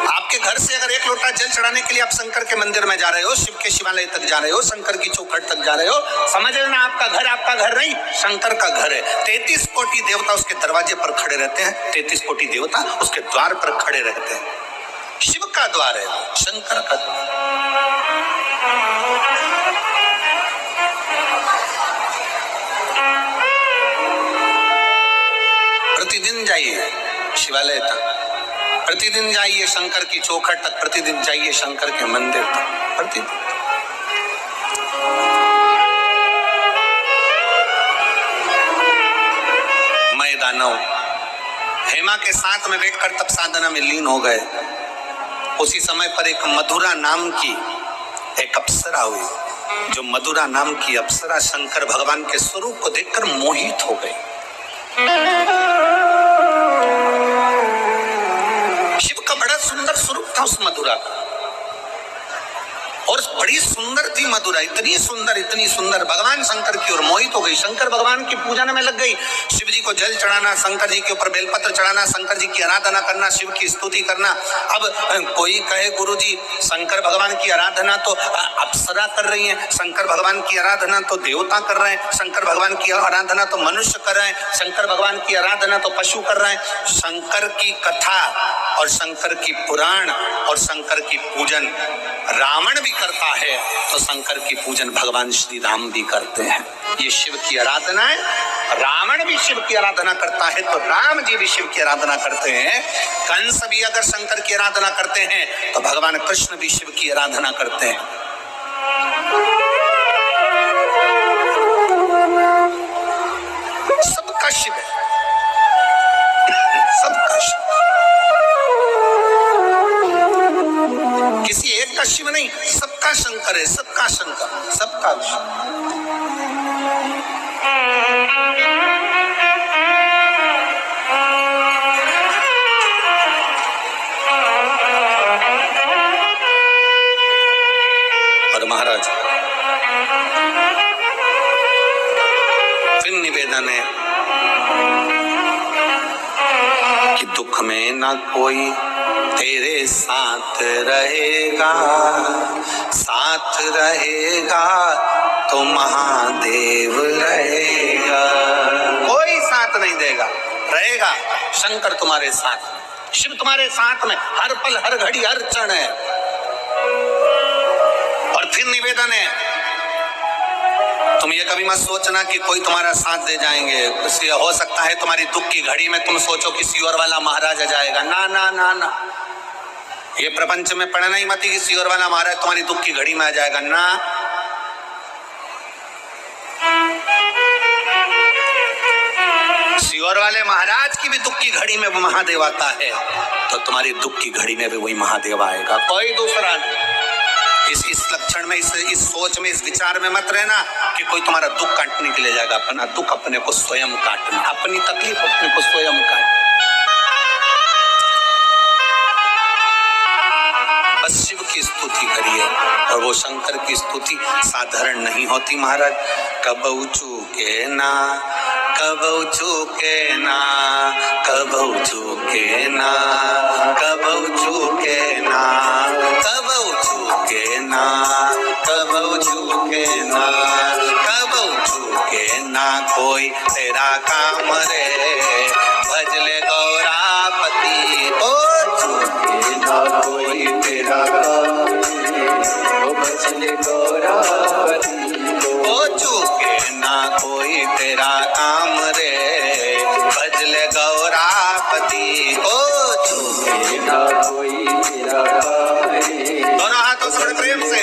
आपके घर से अगर एक लोटा जल चढ़ाने के लिए आप शंकर के मंदिर में जा रहे हो, शिव के शिवालय तक जा रहे हो, शंकर की चौखट तक जा रहे हो, समझ लेना आपका घर नहीं, शंकर का घर है। 33 कोटि देवता उसके दरवाजे पर खड़े रहते हैं, 33 कोटि देवता उसके द्वार पर खड़े रहते हैं। शिव का द्वार है, शंकर का द्वार। प्रतिदिन जाइए शिवालय तक, प्रतिदिन जाइए शंकर की चौखट तक, प्रतिदिन जाइए शंकर के मंदिर तक, प्रतिदिन। मैं दानव हेमा के साथ में बैठकर तप साधना में लीन हो गए। उसी समय पर एक मधुरा नाम की एक अप्सरा हुई। जो मधुरा नाम की अप्सरा शंकर भगवान के स्वरूप को देखकर मोहित हो गई। शिव का बड़ा सुंदर स्वरूप था उस मधुरा का। और बड़ी सुंदर थी मधुरा, इतनी सुंदर भगवान शंकर की ओर मोहित हो गई। शंकर भगवान की पूजन में लग गई। शिव जी को जल चढ़ाना, शंकर जी के ऊपर बेलपत्र चढ़ाना, शंकर जी की आराधना करना, शिव की स्तुति करना। अब कोई कहे गुरु जी शंकर भगवान की आराधना तो अप्सरा कर रही है, शंकर भगवान की आराधना तो देवता कर रहे हैं, शंकर भगवान की आराधना तो मनुष्य कर रहे हैं, शंकर भगवान की आराधना तो पशु कर रहे हैं। शंकर की कथा और शंकर की पुराण और शंकर की पूजन रावण भी करता है, तो शंकर की पूजन भगवान श्री राम भी करते हैं। ये शिव की आराधना है। रावण भी शिव की आराधना करता है तो राम जी भी शिव की आराधना करते हैं। कंस भी अगर शंकर की आराधना करते हैं तो भगवान कृष्ण भी शिव की आराधना करते हैं। सबका शिव है, सबका शिव, किसी एक का शिव नहीं, सबका शंकर है, सबका शंकर, सबका और महाराज फिर निवेदन है कि दुख में ना कोई तेरे साथ रहेगा, साथ रहेगा तो महादेव रहेगा। कोई साथ नहीं देगा, रहेगा शंकर तुम्हारे साथ, शिव तुम्हारे साथ में हर पल हर घड़ी हर क्षण है। और फिर निवेदन है, तुम ये कभी मत सोचना कि कोई तुम्हारा साथ दे जाएंगे। किसी हो सकता है तुम्हारी दुख की घड़ी में तुम सोचो किसी और वाला महाराज आ जाएगा। ना ना ना ना, ये प्रपंच में पढ़ना ही मत कि किसी और वाला महाराज तुम्हारी दुख की घड़ी में आ जाएगा ना। किसी और वाले महाराज की भी दुख की घड़ी में वो महादेव आता है तो तुम्हारी दुख की घड़ी में भी वही महादेव आएगा, कोई दूसरा नहीं। इस लक्षण में, इस सोच में, इस विचार में मत रहना कि कोई तुम्हारा दुख काटने के लिए जाएगा। अपना दुख अपने को स्वयं काटना, अपनी तकलीफ अपने को स्वयं काटना। बस शिव की स्तुति करिए और वो शंकर की स्तुति साधारण नहीं होती महाराज। कबहू चूके ना, कबहू चूके ना, कबहू चूके ना, कबहू चूके ना, कबहू चूके ना, कबहू चूके ना, कबहू चूके ना कोई तेरा काम रे, भजले गौरापति। ओ चूके ना कोई तेरा काम रे, ओ भजले गौरापति। ओ चूके ना कोई तेरा काम रे, भजले गौरापति। ओ चूके ना कोई तेरा काम रे, दोनों हाथों से प्रेम से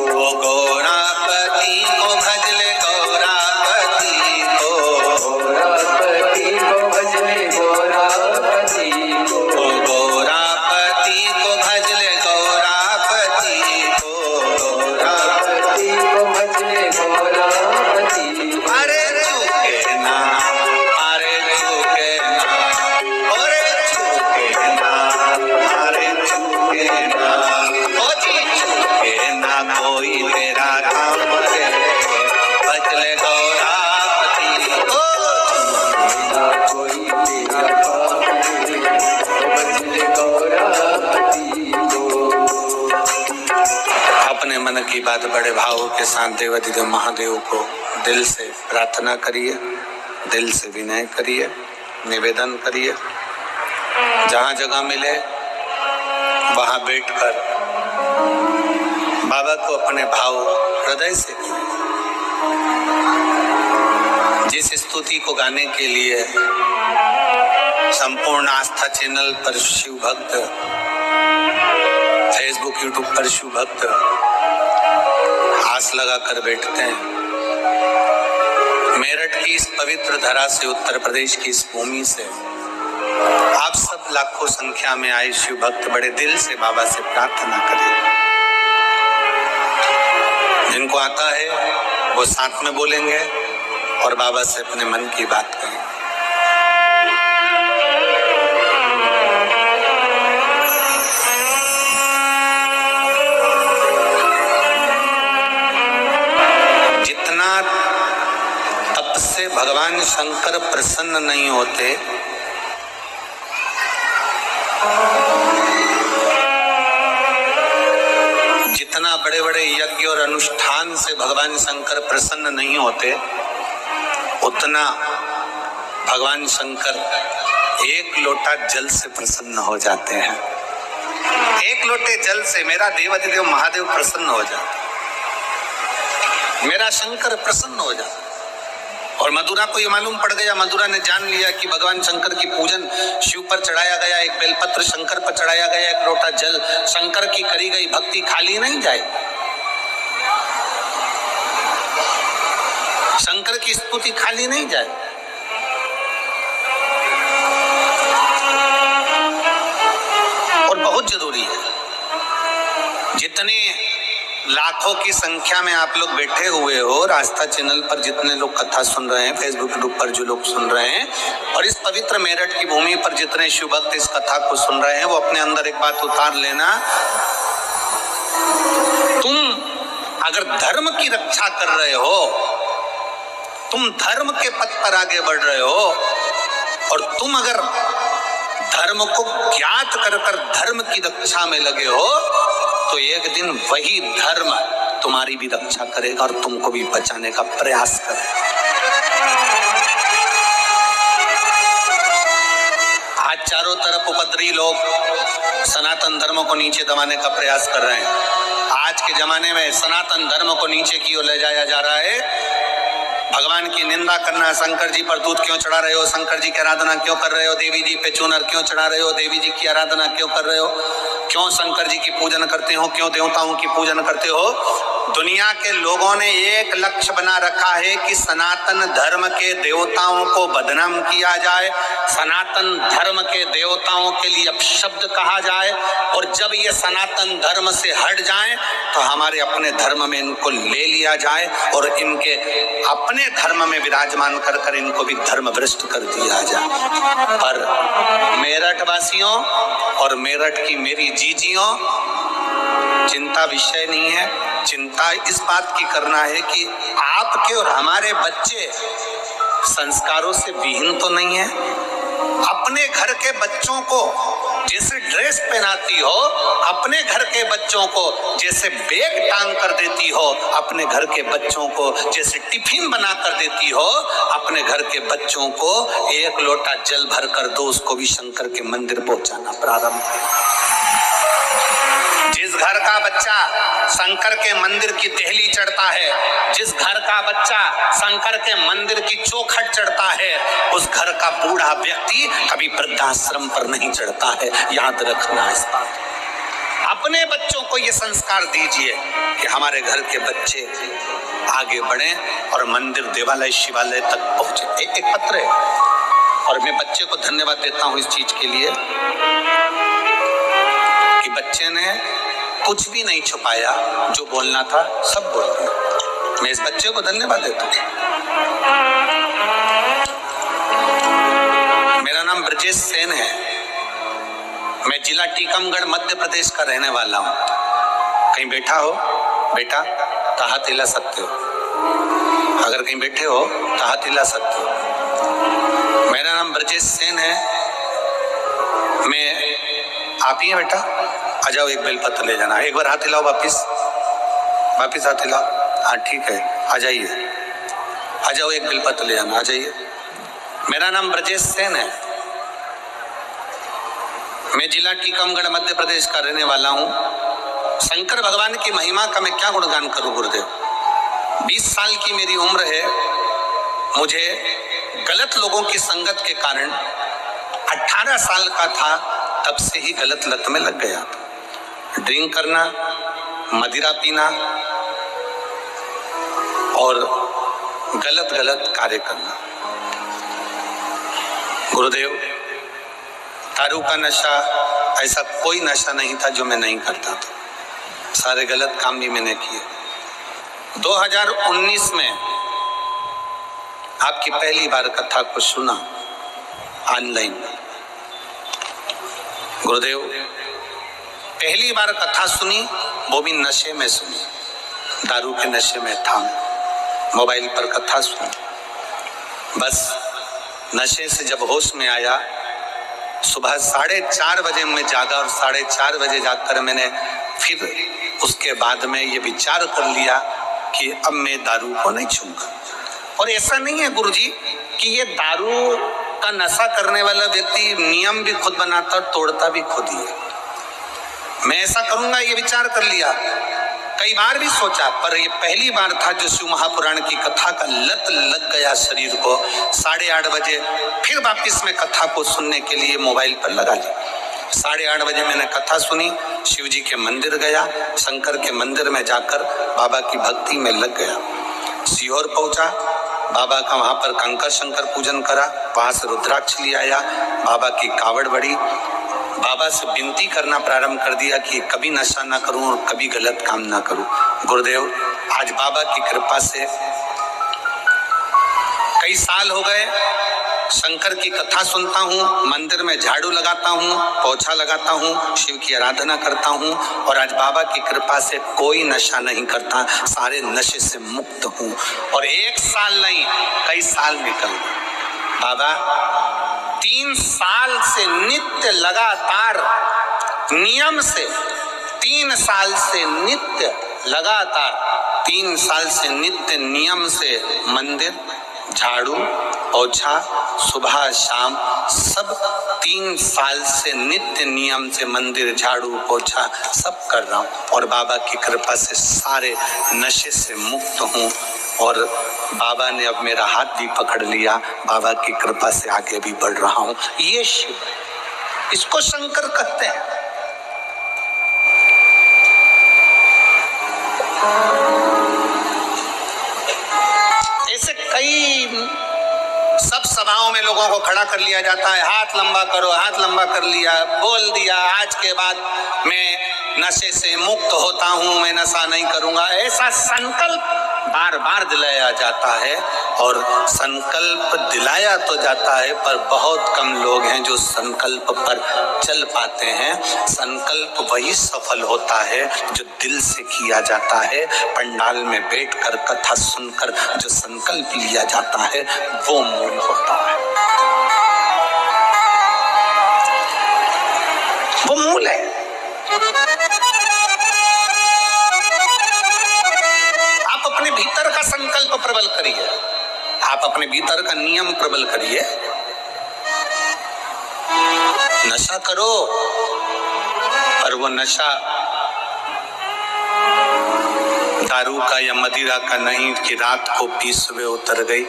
ओ गौरापति को भजले गौरापति को, गौरापति को भजले गौरापति को, ओ गौरापति को भजले गौरापति को, गौरापति को भजले गौरापति। अरे चूके ना, अरे चूके ना, अरे चूके ना, अरे चूके ना, ओ जी चूके ना कोई तेरा काम रे, भजले गौरापति। ओ चूके ना कोई तेरा काम रे, भजले गौरापति को। अपने मन की बात बड़े भाव के साथ देवाधिदेव महादेव को दिल से प्रार्थना करिए, दिल से विनय करिए, निवेदन करिए। जहाँ जगह मिले वहाँ बैठकर बाबा को अपने भाव हृदय से करें। जिस स्तुति को गाने के लिए संपूर्ण आस्था चैनल पर शिव भक्त, फेसबुक यूट्यूब पर शिव भक्त आस लगा कर बैठते हैं, मेरठ की इस पवित्र धरा से, उत्तर प्रदेश की इस भूमि से आप सब लाखों संख्या में आए शिव भक्त बड़े दिल से बाबा से प्रार्थना करें। जिनको आता है वो साथ में बोलेंगे और बाबा से अपने मन की बात करें। बिना तप से भगवान शंकर प्रसन्न नहीं होते। जितना बड़े बड़े यज्ञ और अनुष्ठान से भगवान शंकर प्रसन्न नहीं होते, उतना भगवान शंकर एक लोटा जल से प्रसन्न हो जाते हैं। एक लोटे जल से मेरा देवाधिदेव महादेव प्रसन्न हो जाता, मेरा शंकर प्रसन्न हो जाता। और मधुरा को ये मालूम पड़ गया, मधुरा ने जान लिया कि भगवान शंकर की पूजन शिव पर चढ़ाया गया, एक बेलपत्र शंकर पर चढ़ाया गया, एक लोटा जल शंकर की करी गई भक्ति खाली नहीं जाए। शंकर की स्तुति खाली नहीं जाए। और बहुत जरूरी है, जितने लाखों की संख्या में आप लोग बैठे हुए हो, आस्था चैनल पर जितने लोग कथा सुन रहे हैं, फेसबुक ग्रुप पर जो लोग सुन रहे हैं, और इस पवित्र मेरठ की भूमि पर जितने शिव भक्त इस कथा को सुन रहे हैं, वो अपने अंदर एक बात उतार लेना, तुम अगर धर्म की रक्षा कर रहे हो, तुम धर्म के पथ पर आगे बढ़ रहे हो, और तुम अगर धर्म को ज्ञात कर कर धर्म की रक्षा में लगे हो, तो एक दिन वही धर्म तुम्हारी भी रक्षा करेगा और तुमको भी बचाने का प्रयास करेगा। आज चारों तरफ उपद्रवी लोग सनातन धर्म को नीचे दबाने का प्रयास कर रहे हैं। आज के जमाने में सनातन धर्म को नीचे की ओर ले जाया जा रहा है। भगवान की निंदा करना, शंकर जी पर दूध क्यों चढ़ा रहे हो, शंकर जी की आराधना क्यों कर रहे हो, देवी जी पे चूनर क्यों चढ़ा रहे हो, देवी जी की आराधना क्यों कर रहे हो, क्यों शंकर जी की पूजन करते हो, क्यों देवताओं की पूजन करते हो। दुनिया के लोगों ने एक लक्ष्य बना रखा है कि सनातन धर्म के देवताओं को बदनाम किया जाए, सनातन धर्म के देवताओं के लिए अपशब्द कहा जाए, और जब ये सनातन धर्म से हट जाए तो हमारे अपने धर्म में इनको ले लिया जाए और इनके अपने धर्म में विराजमान कर कर इनको भी धर्म भ्रष्ट कर दिया जाए। पर मेरठ वासियों और मेरठ की मेरी जीजियों, चिंता विषय नहीं है। चिंता इस बात की करना है कि आपके और हमारे बच्चे संस्कारों से विहीन तो नहीं है। अपने घर के बच्चों को जैसे ड्रेस पहनाती हो, अपने घर के बच्चों को जैसे बैग टांग कर देती हो, अपने घर के बच्चों को जैसे टिफिन बना कर देती हो, अपने घर के बच्चों को एक लोटा जल भर कर दो, उसको भी शंकर के मंदिर पहुंचाना प्रारंभ करो। जिस घर का बच्चा शंकर के मंदिर की देहली चढ़ता है, जिस घर का बच्चा शंकर के मंदिर की चौखट चढ़ता है, उस घर का बूढ़ा व्यक्ति कभी वृद्धाश्रम पर नहीं चढ़ता है। याद रखना इस बात। अपने बच्चों को ये संस्कार दीजिए कि हमारे घर के बच्चे आगे बढ़े और मंदिर, देवालय, शिवालय तक पहुंचे। एक पत्र है और मैं बच्चे को धन्यवाद देता हूं इस चीज के लिए कि बच्चे ने कुछ भी नहीं छुपाया, जो बोलना था सब बोल दिया। मैं इस बच्चे को धन्यवाद देता हूँ। मेरा नाम ब्रजेश सेन है। मैं जिला टीकमगढ़ मध्य प्रदेश का रहने वाला हूँ। कहीं बैठा हो बेटा तो हाथ हिला सकते हो, अगर कहीं बैठे हो तो हाथ हिला सकते हो। मेरा नाम ब्रजेश सेन है। मैं आप ही हैं बेटा, आ जाओ, एक बेलपत्र ले जाना। एक बार हाथ हिलाओ, वापिस हाथ हिलाओ। हाँ ठीक है, आ जाइए, आ जाओ, एक बेलपत्र ले जाना, आ जाइए। मेरा नाम ब्रजेश सेन है। मैं जिला टीकमगढ़ मध्य प्रदेश का रहने वाला हूँ। शंकर भगवान की महिमा का मैं क्या गुणगान करूँ गुरुदेव। 20 साल की मेरी उम्र है। मुझे गलत लोगों की संगत के कारण 18 साल का था तब से ही गलत लत में लग गया। ड्रिंक करना, मदिरा पीना और गलत गलत कार्य करना। गुरुदेव, दारू का नशा ऐसा कोई नशा नहीं था जो मैं नहीं करता था। सारे गलत काम भी मैंने किए। 2019 में आपकी पहली बार कथा को सुना ऑनलाइन। गुरुदेव, पहली बार कथा सुनी वो भी नशे में सुनी, दारू के नशे में था। मोबाइल पर कथा सुनी। बस नशे से जब होश में आया, सुबह 4:30 बजे मैं जागा और 4:30 बजे जाकर मैंने फिर उसके बाद में ये विचार कर लिया कि अब मैं दारू को नहीं छूंगा। और ऐसा नहीं है गुरुजी कि ये दारू का नशा करने वाला व्यक्ति नियम भी खुद बनाता और तोड़ता भी खुद ही है। मैं ऐसा करूंगा ये विचार कर लिया, कई बार भी सोचा, पर ये पहली बार था जो शिव महापुराण की कथा का लत लग गया शरीर को। 8:30 बजे फिर वापिस मैं कथा को सुनने के लिए मोबाइल पर लगा ली। 8:30 बजे मैंने कथा सुनी, शिव जी के मंदिर गया, शंकर के मंदिर में जाकर बाबा की भक्ति में लग गया। सीहोर पहुंचा, बाबा का वहां पर कंकर शंकर पूजन करा, वहां से रुद्राक्ष ले आया, बाबा की कावड़ बढ़ी, बाबा से विनती करना प्रारंभ कर दिया कि कभी नशा ना करूं और कभी गलत काम ना करूं। गुरुदेव, आज बाबा की कृपा से कई साल हो गए, शंकर की कथा सुनता हूँ, मंदिर में झाड़ू लगाता हूँ, पोछा लगाता हूँ, शिव की आराधना करता हूँ और आज बाबा की कृपा से कोई नशा नहीं करता, सारे नशे से मुक्त हूँ। और 1 साल नहीं, कई साल निकल गए। बाबा 3 साल से नित्य लगातार नियम से, 3 साल से नित्य लगातार 3 साल से नित्य नियम से मंदिर, झाड़ू, पोछा, सुबह शाम सब 3 साल से नित्य नियम से मंदिर, झाड़ू, पोछा सब कर रहा हूँ और बाबा की कृपा से सारे नशे से मुक्त हूँ। और बाबा ने अब मेरा हाथ भी पकड़ लिया, बाबा की कृपा से आगे भी बढ़ रहा हूँ। ये शिव, इसको शंकर कहते हैं। ऐसे कई सब सभाओं में लोगों को खड़ा कर लिया जाता है, हाथ लंबा करो, हाथ लंबा कर लिया, बोल दिया आज के बाद मैं नशे से मुक्त होता हूं, मैं नशा नहीं करूंगा, ऐसा संकल्प बार बार दिलाया जाता है। और संकल्प दिलाया तो जाता है पर बहुत कम लोग हैं जो संकल्प पर चल पाते हैं। संकल्प वही सफल होता है जो दिल से किया जाता है। पंडाल में बैठकर कथा सुनकर जो संकल्प लिया जाता है वो मूल होता है, वो मूल है। आप अपने भीतर का संकल्प प्रबल करिए, आप अपने भीतर का नियम प्रबल करिए। नशा करो पर वो नशा दारू का या मदिरा का नहीं कि रात को पी सुबह उतर गई।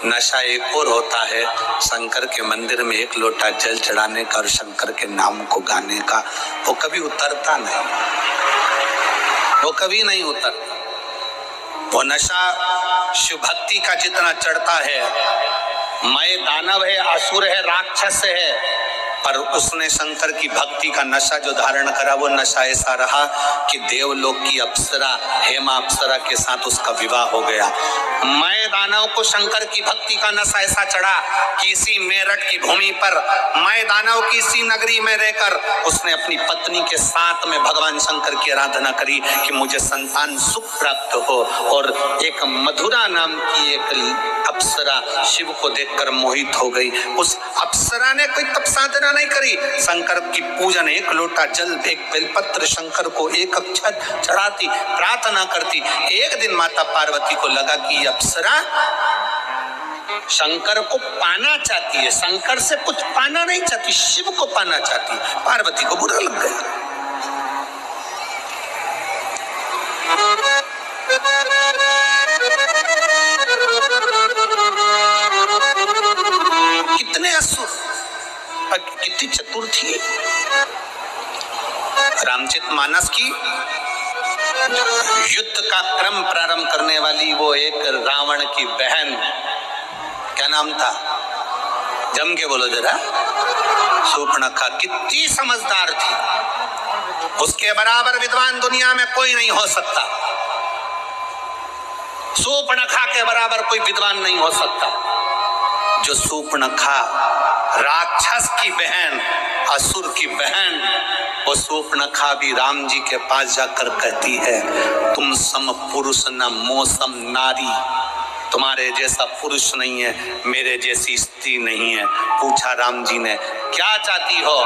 नशा एक और होता है, शंकर के मंदिर में 1 लोटा जल चढ़ाने का और शंकर के नाम को गाने का। वो कभी उतरता नहीं, वो कभी नहीं उतरता। वो नशा शिव भक्ति का जितना चढ़ता है, मैं दानव है, असुर है, राक्षस है, पर उसने शंकर की भक्ति का नशा जो धारण करा वो नशा ऐसा रहा कि देवलोक की अप्सरा हेमा अप्सरा के साथ उसका विवाह हो गया। मैं दानव को शंकर की भक्ति का नशा ऐसा चढ़ा कि इसी मेरठ की भूमि पर मैं दानव की इसी नगरी में रहकर उसने अपनी पत्नी के साथ में भगवान शंकर की आराधना करी कि मुझे संतान सुख प्राप्त हो। और एक मधुरा नाम की एक अप्सरा शिव को देखकर मोहित हो गई। उस अप्सरा ने कोई तप साधना नहीं करी, शंकर की पूजन, 1 लोटा जल, 1 बेलपत्र शंकर को, 1 अक्षत चढ़ाती, प्रार्थना करती। एक दिन माता पार्वती को लगा कि अप्सरा शंकर को पाना चाहती है, शंकर से कुछ पाना नहीं चाहती, शिव को पाना चाहती। पार्वती को बुरा लग गया। कितने असुर, कितनी चतुर थी। रामचरितमानस की युद्ध का क्रम प्रारंभ करने वाली वो एक रावण की बहन, क्या नाम था, जम के बोलो जरा, शूर्पणखा, कितनी समझदार थी। उसके बराबर विद्वान दुनिया में कोई नहीं हो सकता, शूर्पणखा के बराबर कोई विद्वान नहीं हो सकता। जो सूर्पणखा राक्षस की बहन, असुर की बहन, वो सूर्पणखा भी राम जी के पास जाकर कहती है, तुम सम पुरुष न मौसम नारी, तुम्हारे जैसा पुरुष नहीं है, मेरे जैसी स्त्री नहीं है। पूछा राम जी ने, क्या चाहती हो?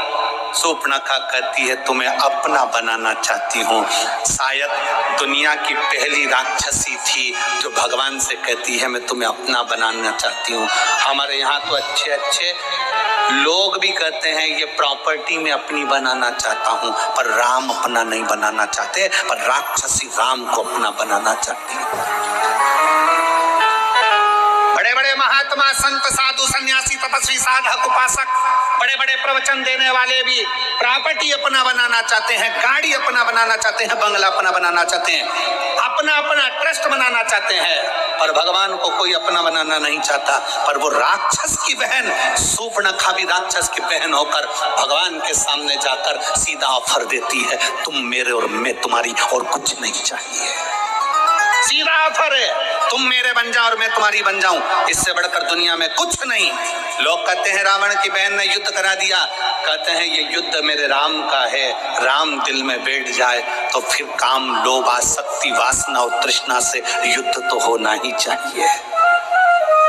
सूर्पणखा कहती है, तुम्हें अपना बनाना चाहती हूँ। शायद दुनिया की पहली राक्षसी थी जो भगवान से कहती है, मैं तुम्हें अपना बनाना चाहती हूँ। हमारे यहाँ तो अच्छे अच्छे लोग भी कहते हैं, ये प्रॉपर्टी में अपनी बनाना चाहता हूँ, पर राम अपना नहीं बनाना चाहते, पर राक्षसी राम को अपना बनाना चाहती है। बड़े बड़े महात्मा, संत, साधु, सन्यासी, तपस्वी, साधक, उपासक, बड़े बड़े प्रवचन देने वाले भी प्रॉपर्टी अपना बनाना चाहते हैं, गाड़ी अपना बनाना चाहते हैं, बंगला अपना बनाना चाहते हैं, अपना अपना ट्रस्ट बनाना चाहते हैं, पर भगवान को कोई अपना बनाना नहीं चाहता। पर वो राक्षस की बहन सूर्पणखा भी राक्षस की बहन होकर भगवान के सामने जाकर सीधा ऑफर देती है, तुम मेरे और मैं तुम्हारी, और कुछ नहीं चाहिए। सीधा ऑफर है, तुम मेरे बन जाओ और मैं तुम्हारी बन जाऊं, इससे बढ़कर दुनिया में कुछ नहीं। लोग कहते हैं रावण की बहन ने युद्ध करा दिया, कहते हैं ये युद्ध मेरे राम का है, राम दिल में बैठ जाए तो फिर काम, लोभ, आसक्ति, वासना और तृष्णा से युद्ध तो होना ही चाहिए।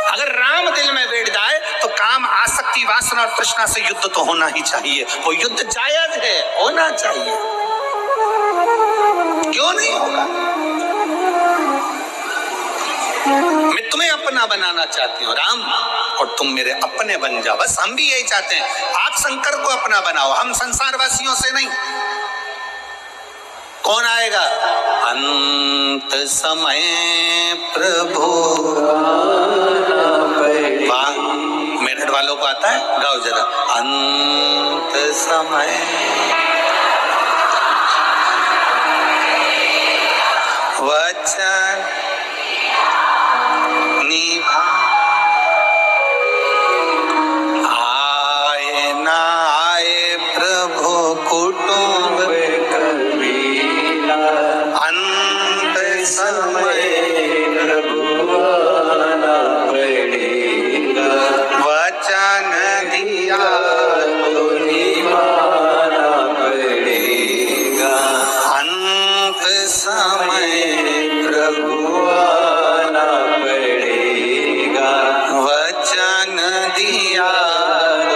अगर राम दिल में बैठ जाए तो काम, आसक्ति, वासना और तृष्णा से युद्ध तो होना ही चाहिए। वो युद्ध जायज है, होना चाहिए, क्यों नहीं होगा? मैं तुम्हें अपना बनाना चाहती हूँ राम, और तुम मेरे अपने बन जाओ। बस हम भी यही चाहते हैं, आप शंकर को अपना बनाओ, हम संसारवासियों से नहीं। कौन आएगा? अंत समय प्रभु, वाह, मेरठ वालों को आता है, गाओ जरा। अंत समय वचन निभा, आए ना आए प्रभु कुटुंब कबीला, अंत समय प्रभु आना पड़ेगा, वचन दिया तो निभाना पड़ेगा, अंत समय प्रभु आना पड़ेगा, वचन दिया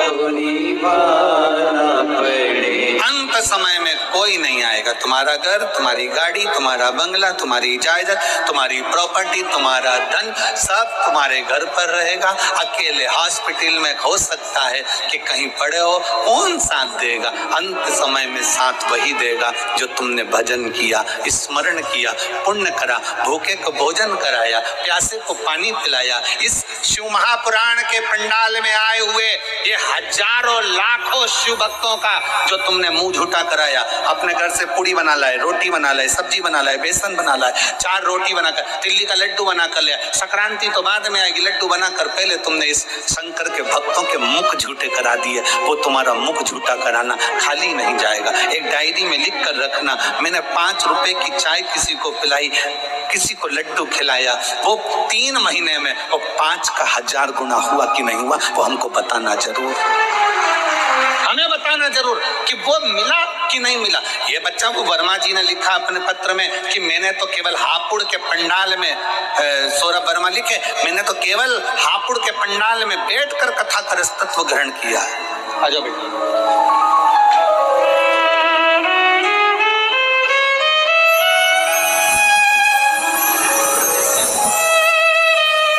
तो निभाना पड़ेगा। अंत समय में कोई नहीं आएगा, तुम्हारा घर, तुम्हारी गाड़ी, तुम्हारा बंगला, तुम्हारी जायदाद, तुम्हारी प्रॉपर्टी, तुम्हारा धन, सब तुम्हारे घर पर रहेगा। अकेले हॉस्पिटल में हो सकता है कि कहीं पड़े हो, कौन साथ देगा? अंत समय में साथ वही देगा जो तुमने भजन किया, स्मरण किया, पुण्य करा, भूखे को भोजन कराया, प्यासे को पानी पिलाया। इस शिव महापुराण के पंडाल में आए हुए ये हजारों लाखों शिव भक्तों का जो तुमने मुंह झूठा कराया, अपने घर से पूड़ी बना लाए, रोटी बना लाए, सब्जी बना लाए, बेसन बना लाए, 4 रोटी बनाकर, तिल्ली का लड्डू बनाकर लिया, संक्रांति तो बाद में आएगी, लड्डू बनाकर पहले तुमने इस शंकर के भक्तों के मुख झूठे करा दिए। वो तुम्हारा मुख झूठा कराना खाली नहीं जाएगा। एक डायरी में लिख कर रखना, मैंने 5 रुपए की चाय किसी को पिलाई, किसी को लड्डू खिलाया, वो 3 महीने में वो 5 का 1000 गुना हुआ कि नहीं हुआ, वो हमको बताना जरूर, हमें बताना जरूर कि वो मिला कि नहीं मिला। ये बच्चा वो वर्मा जी ने लिखा अपने पत्र में कि मैंने तो केवल हापुड़ के पंडाल में, सौरभ वर्मा लिखे, मैंने तो केवल हापुड़ के पंडाल में बैठकर कथा का तत्व ग्रहण किया। आ जाओ बेटा।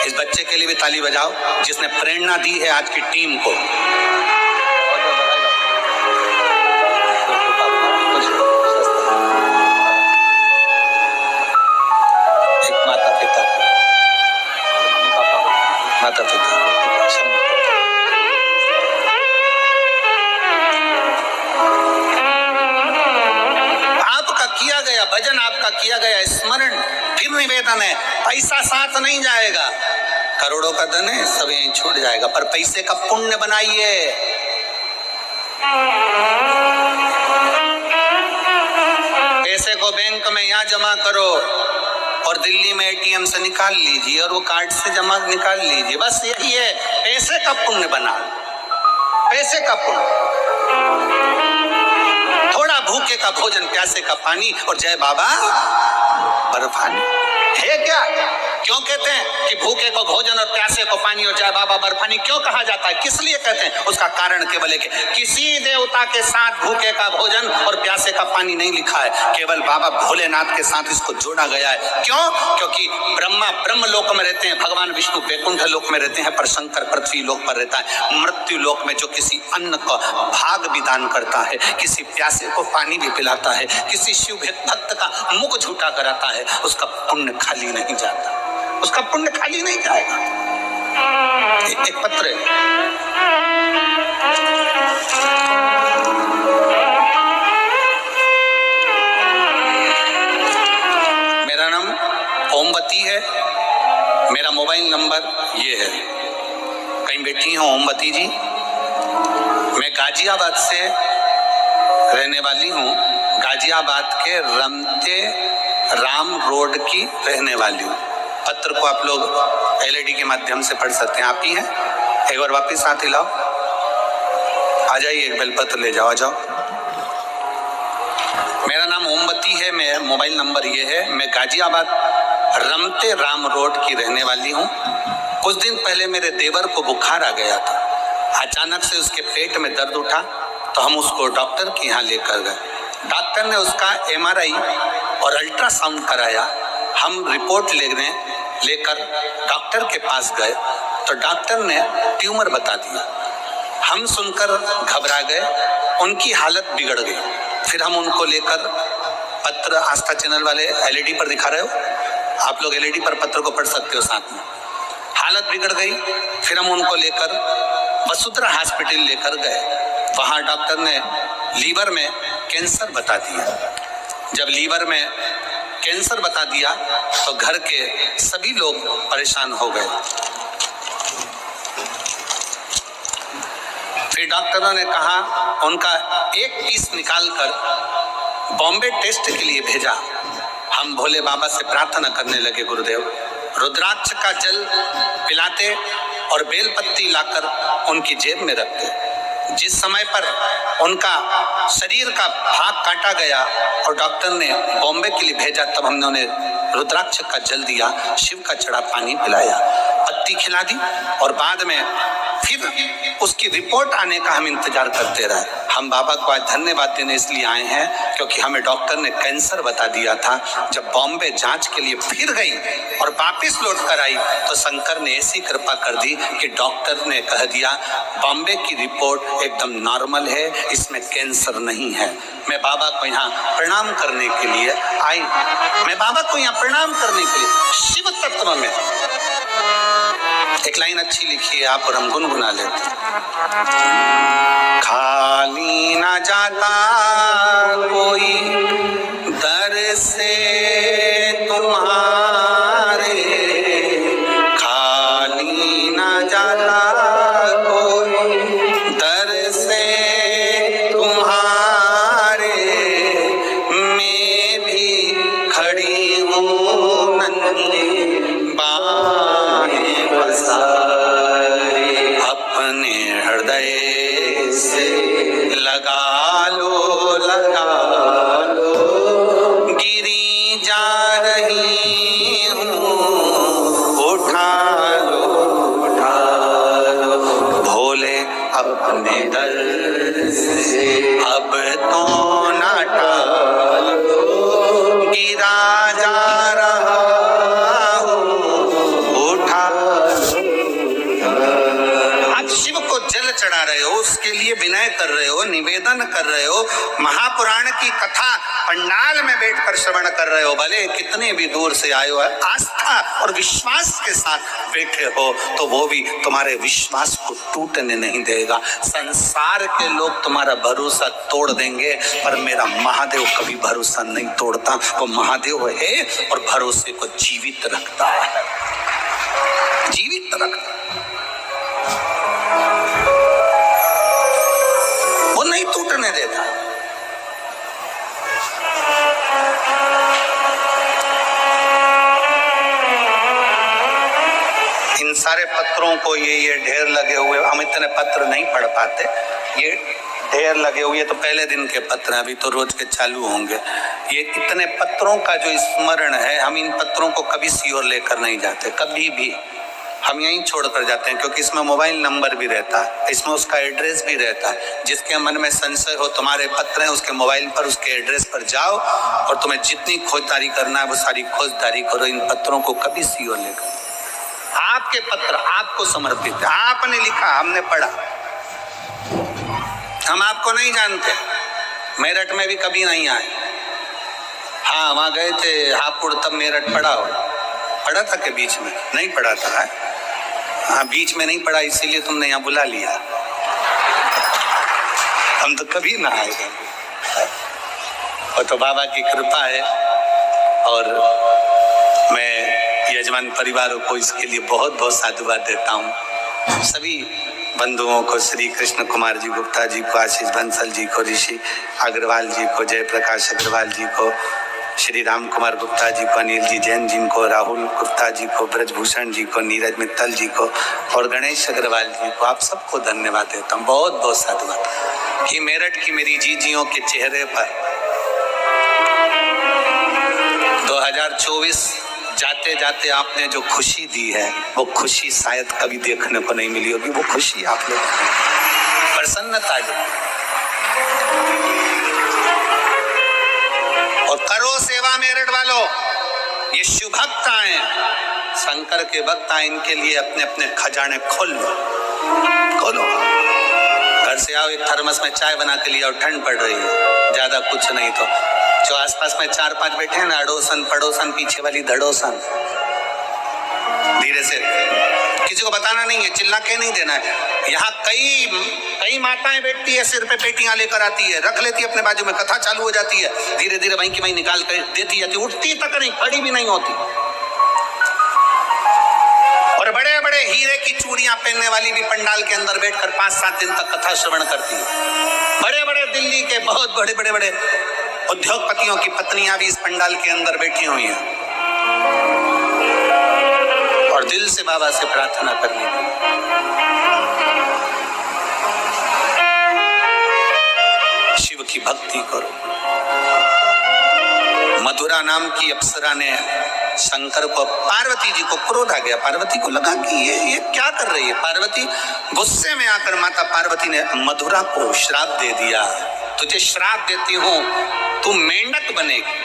इस बच्चे के लिए भी ताली बजाओ जिसने प्रेरणा दी है आज की टीम को। माता पिता आपका किया गया भजन, आपका किया गया स्मरण, फिर निवेदन है, पैसा साथ नहीं जाएगा, करोड़ों का धन है, सब यहीं छूट जाएगा, पर पैसे का पुण्य बनाइए। पैसे को बैंक में यहाँ जमा करो और दिल्ली में एटीएम से निकाल लीजिए और वो कार्ड से जमा निकाल लीजिए, बस यही है। पैसे का पुण्य बना, पैसे का पुण्य। थोड़ा भूखे का भोजन, प्यासे का पानी और जय बाबा बर्फानी है क्या? क्यों कहते हैं कि भूखे को भोजन और प्यासे को पानी और जय बाबा बर्फानी क्यों कहा जाता है? किस लिए कहते हैं? उसका कारण केवल एक है, किसी देवता के साथ भूखे का भोजन और प्यासे का पानी नहीं लिखा है, केवल बाबा भोलेनाथ के साथ इसको जोड़ा गया है। क्यों? क्योंकि ब्रह्मा ब्रह्म लोक में रहते हैं, भगवान विष्णु वैकुंठ लोक में रहते हैं, पर शंकर पृथ्वी लोक पर रहता है। मृत्यु लोक में जो किसी अन्न का भाग भी दान करता है, किसी प्यासे को पानी भी पिलाता है, किसी शिव भक्त का मुख झूठा कराता है, उसका पुण्य खाली नहीं जाता, उसका पुण्य खाली नहीं जाएगा। एक पत्र है, मेरा नाम ओमवती है, मेरा मोबाइल नंबर ये है। कहीं बैठी हो ओमवती जी? मैं गाजियाबाद से रहने वाली हूँ, गाजियाबाद के रमते राम रोड की रहने वाली हूँ। पत्र को आप लोग एलईडी के माध्यम से पढ़ सकते हैं। आप ही हैं? एक बार वापिस हाथ हिलाओ, आ जाइए, एक बेलपत्र ले जाओ, आ जाओ। मेरा नाम ओमवती है, मेरा मोबाइल नंबर ये है। मैं गाजियाबाद रमते राम रोड की रहने वाली हूँ। कुछ दिन पहले मेरे देवर को बुखार आ गया था। अचानक से उसके पेट में दर्द उठा तो हम उसको डॉक्टर के यहाँ लेकर गए। डॉक्टर ने उसका एमआरआई और अल्ट्रासाउंड कराया। हम रिपोर्ट लेकर डॉक्टर के पास गए तो डॉक्टर ने ट्यूमर बता दिया। हम सुनकर घबरा गए, उनकी हालत बिगड़ गई। फिर हम उनको लेकर, पत्र आस्था चैनल वाले एलईडी पर दिखा रहे हो, आप लोग एलईडी पर पत्र को पढ़ सकते हो साथ में। हालत बिगड़ गई, फिर हम उनको लेकर वसुंधरा हॉस्पिटल लेकर गए। वहां डॉक्टर ने लीवर में कैंसर बता दिया। जब लीवर में कैंसर बता दिया तो घर के सभी लोग परेशान हो गए। फिर डॉक्टरों ने कहा, उनका एक पीस निकालकर बॉम्बे टेस्ट के लिए भेजा। हम भोले बाबा से प्रार्थना करने लगे, गुरुदेव रुद्राक्ष का जल पिलाते और बेलपत्ती लाकर उनकी जेब में रखते। जिस समय पर उनका शरीर का भाग काटा गया और डॉक्टर ने बॉम्बे के लिए भेजा, तब हमने उन्हें रुद्राक्ष का जल दिया, शिव का चढ़ा पानी पिलाया, पत्ती खिला दी और बाद में फिर उसकी रिपोर्ट आने का हम इंतजार करते रहे। हम बाबा को आज धन्यवाद देने इसलिए आए हैं क्योंकि हमें डॉक्टर ने कैंसर बता दिया था। जब बॉम्बे जांच के लिए फिर गई और वापिस लौट कर आई तो शंकर ने ऐसी कृपा कर दी कि डॉक्टर ने कह दिया बॉम्बे की रिपोर्ट एकदम नॉर्मल है, इसमें कैंसर नहीं है। मैं बाबा को यहाँ प्रणाम करने के लिए आई, मैं बाबा को यहाँ प्रणाम करने के लिए। शिव तत्व में एक लाइन अच्छी लिखी है, आप और हम गुनगुना लेते। खाली ना जाता कोई दर से तुम्हारे, खाली ना जाता कोई दर से तुम्हारे, मैं भी खड़ी हूँ नन्ही बाहें पसारे, अपने हृदय से लगा लो, गिरी जा रही हूँ, उठा लो, भोले अपने दर से अब तो ना टालो, गिरा जा रहा हूँ, उठा लो। आप शिव को जल चढ़ा रहे हो, उसके लिए विनय कर रहे हो, निवेदन कर रहे हो, महापुराण की कथा पंडाल में बैठकर श्रवण कर रहे हो, भले कितने भी दूर से आए हो, आस्था और विश्वास के साथ बैठे हो तो वो भी तुम्हारे विश्वास को टूटने नहीं देगा। संसार के लोग तुम्हारा भरोसा तोड़ देंगे पर मेरा महादेव कभी भरोसा नहीं तोड़ता। वो महादेव है और भरोसे को जीवित रखता है, जीवित रखता, वो नहीं टूटने देता। सारे पत्रों को ये ढेर लगे हुए, हम इतने पत्र नहीं पढ़ पाते, ये ढेर लगे हुए तो पहले दिन के पत्र, अभी तो रोज के चालू होंगे। ये इतने पत्रों का जो स्मरण है, हम इन पत्रों को कभी सीओर लेकर नहीं जाते, कभी भी हम यहीं छोड़कर जाते हैं, क्योंकि इसमें मोबाइल नंबर भी रहता है, इसमें उसका एड्रेस भी रहता है। जिसके मन में संशय हो, तुम्हारे पत्र हैं, उसके मोबाइल पर उसके एड्रेस पर जाओ और तुम्हें जितनी खोजदारी करना है वो सारी खोजदारी करो। इन पत्रों को कभी सीओर लेकर, आपके पत्र आपको समर्पित है, आपने लिखा, हमने पढ़ा, हम आपको नहीं जानते, मेरठ में भी कभी नहीं आए। हाँ, वहां गए थे हापुड़, तब मेरठ पढ़ा था कि बीच में नहीं पढ़ा था है? हाँ, बीच में नहीं पढ़ा, इसीलिए तुमने यहाँ बुला लिया, हम तो कभी ना आएगा। और तो बाबा की कृपा है, और मैं यजमान परिवारों को इसके लिए बहुत बहुत साधुवाद देता हूँ। सभी बंधुओं को, श्री कृष्ण कुमार जी गुप्ता जी को, आशीष बंसल जी को, ऋषि अग्रवाल जी को, जयप्रकाश अग्रवाल जी को, श्री राम कुमार गुप्ता जी को, अनिल जी जैन जी को, राहुल गुप्ता जी को, ब्रजभूषण जी को, नीरज मित्तल जी को और गणेश अग्रवाल जी को, आप सबको धन्यवाद देता हूँ, बहुत बहुत साधुवाद कि मेरठ की मेरी जीजियों के चेहरे पर 2024 जाते जाते आपने जो खुशी दी है, वो खुशी शायद कभी देखने को नहीं मिली होगी। वो खुशी आप लोग, प्रसन्नता जो, और करो सेवा मेरठ वालों, ये शुभ भक्त आए, शंकर के भक्त आए, इनके लिए अपने अपने खजाने खोलो। घर से आओ, एक थर्मस में चाय बना के लिया, और ठंड पड़ रही है, ज्यादा कुछ नहीं तो जो आसपास में 4-5 बैठे हैं ना, अड़ोसन पड़ोसन, पीछे वाली धड़ोसन, धीरे से, किसी को बताना नहीं है, चिल्ला के नहीं देना है। यहाँ कई माताएं बैठती है, सिर पे पेटियां लेकर आती है, रख लेती है अपने बाजू में, कथा चालू हो जाती है, धीरे धीरे वहीं की वहीं निकाल कर देती जाती, उठती तक नहीं, खड़ी भी नहीं होती। और बड़े बड़े हीरे की चूड़ियां पहनने वाली भी पंडाल के अंदर बैठकर 5-7 दिन तक कथा श्रवण करती है। बड़े बड़े दिल्ली के बहुत बड़े उद्योगपतियों की पत्नियां भी इस पंडाल के अंदर बैठी हुई हैं, और दिल से बाबा से प्रार्थना करने की, शिव की भक्ति करो। मधुरा नाम की अप्सरा ने शंकर को, पार्वती जी को क्रोध आ गया, पार्वती को लगा कि ये क्या कर रही है। पार्वती गुस्से में आकर माता पार्वती ने मधुरा को श्राप दे दिया, तुझे श्राप देती हूं, तू मेंढक बनेगी,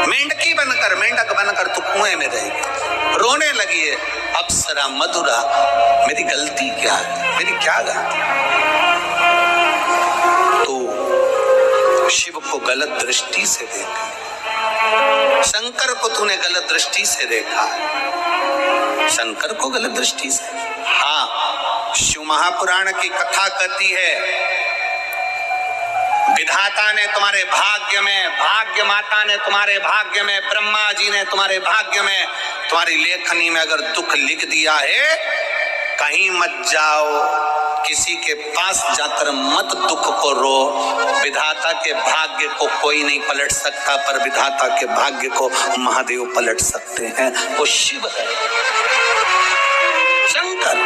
मेंढक बनकर तू कुएं में रहेगी। रोने लगी है अप्सरा मधुरा, मेरी गलती क्या है, मेरी क्या गलती? तो शिव को गलत दृष्टि से देखा, शंकर को तूने गलत दृष्टि से देखा, शंकर को गलत दृष्टि से। हाँ, शिव महापुराण की कथा कहती है, विधाता ने तुम्हारे भाग्य में, भाग्य माता ने तुम्हारे भाग्य में, ब्रह्मा जी ने तुम्हारे भाग्य में, तुम्हारी लेखनी में अगर दुख लिख दिया है, कहीं मत जाओ, किसी के पास जाकर मत दुख को रो। विधाता के भाग्य को कोई नहीं पलट सकता, पर विधाता के भाग्य को महादेव पलट सकते हैं, वो शिव है, शंकर।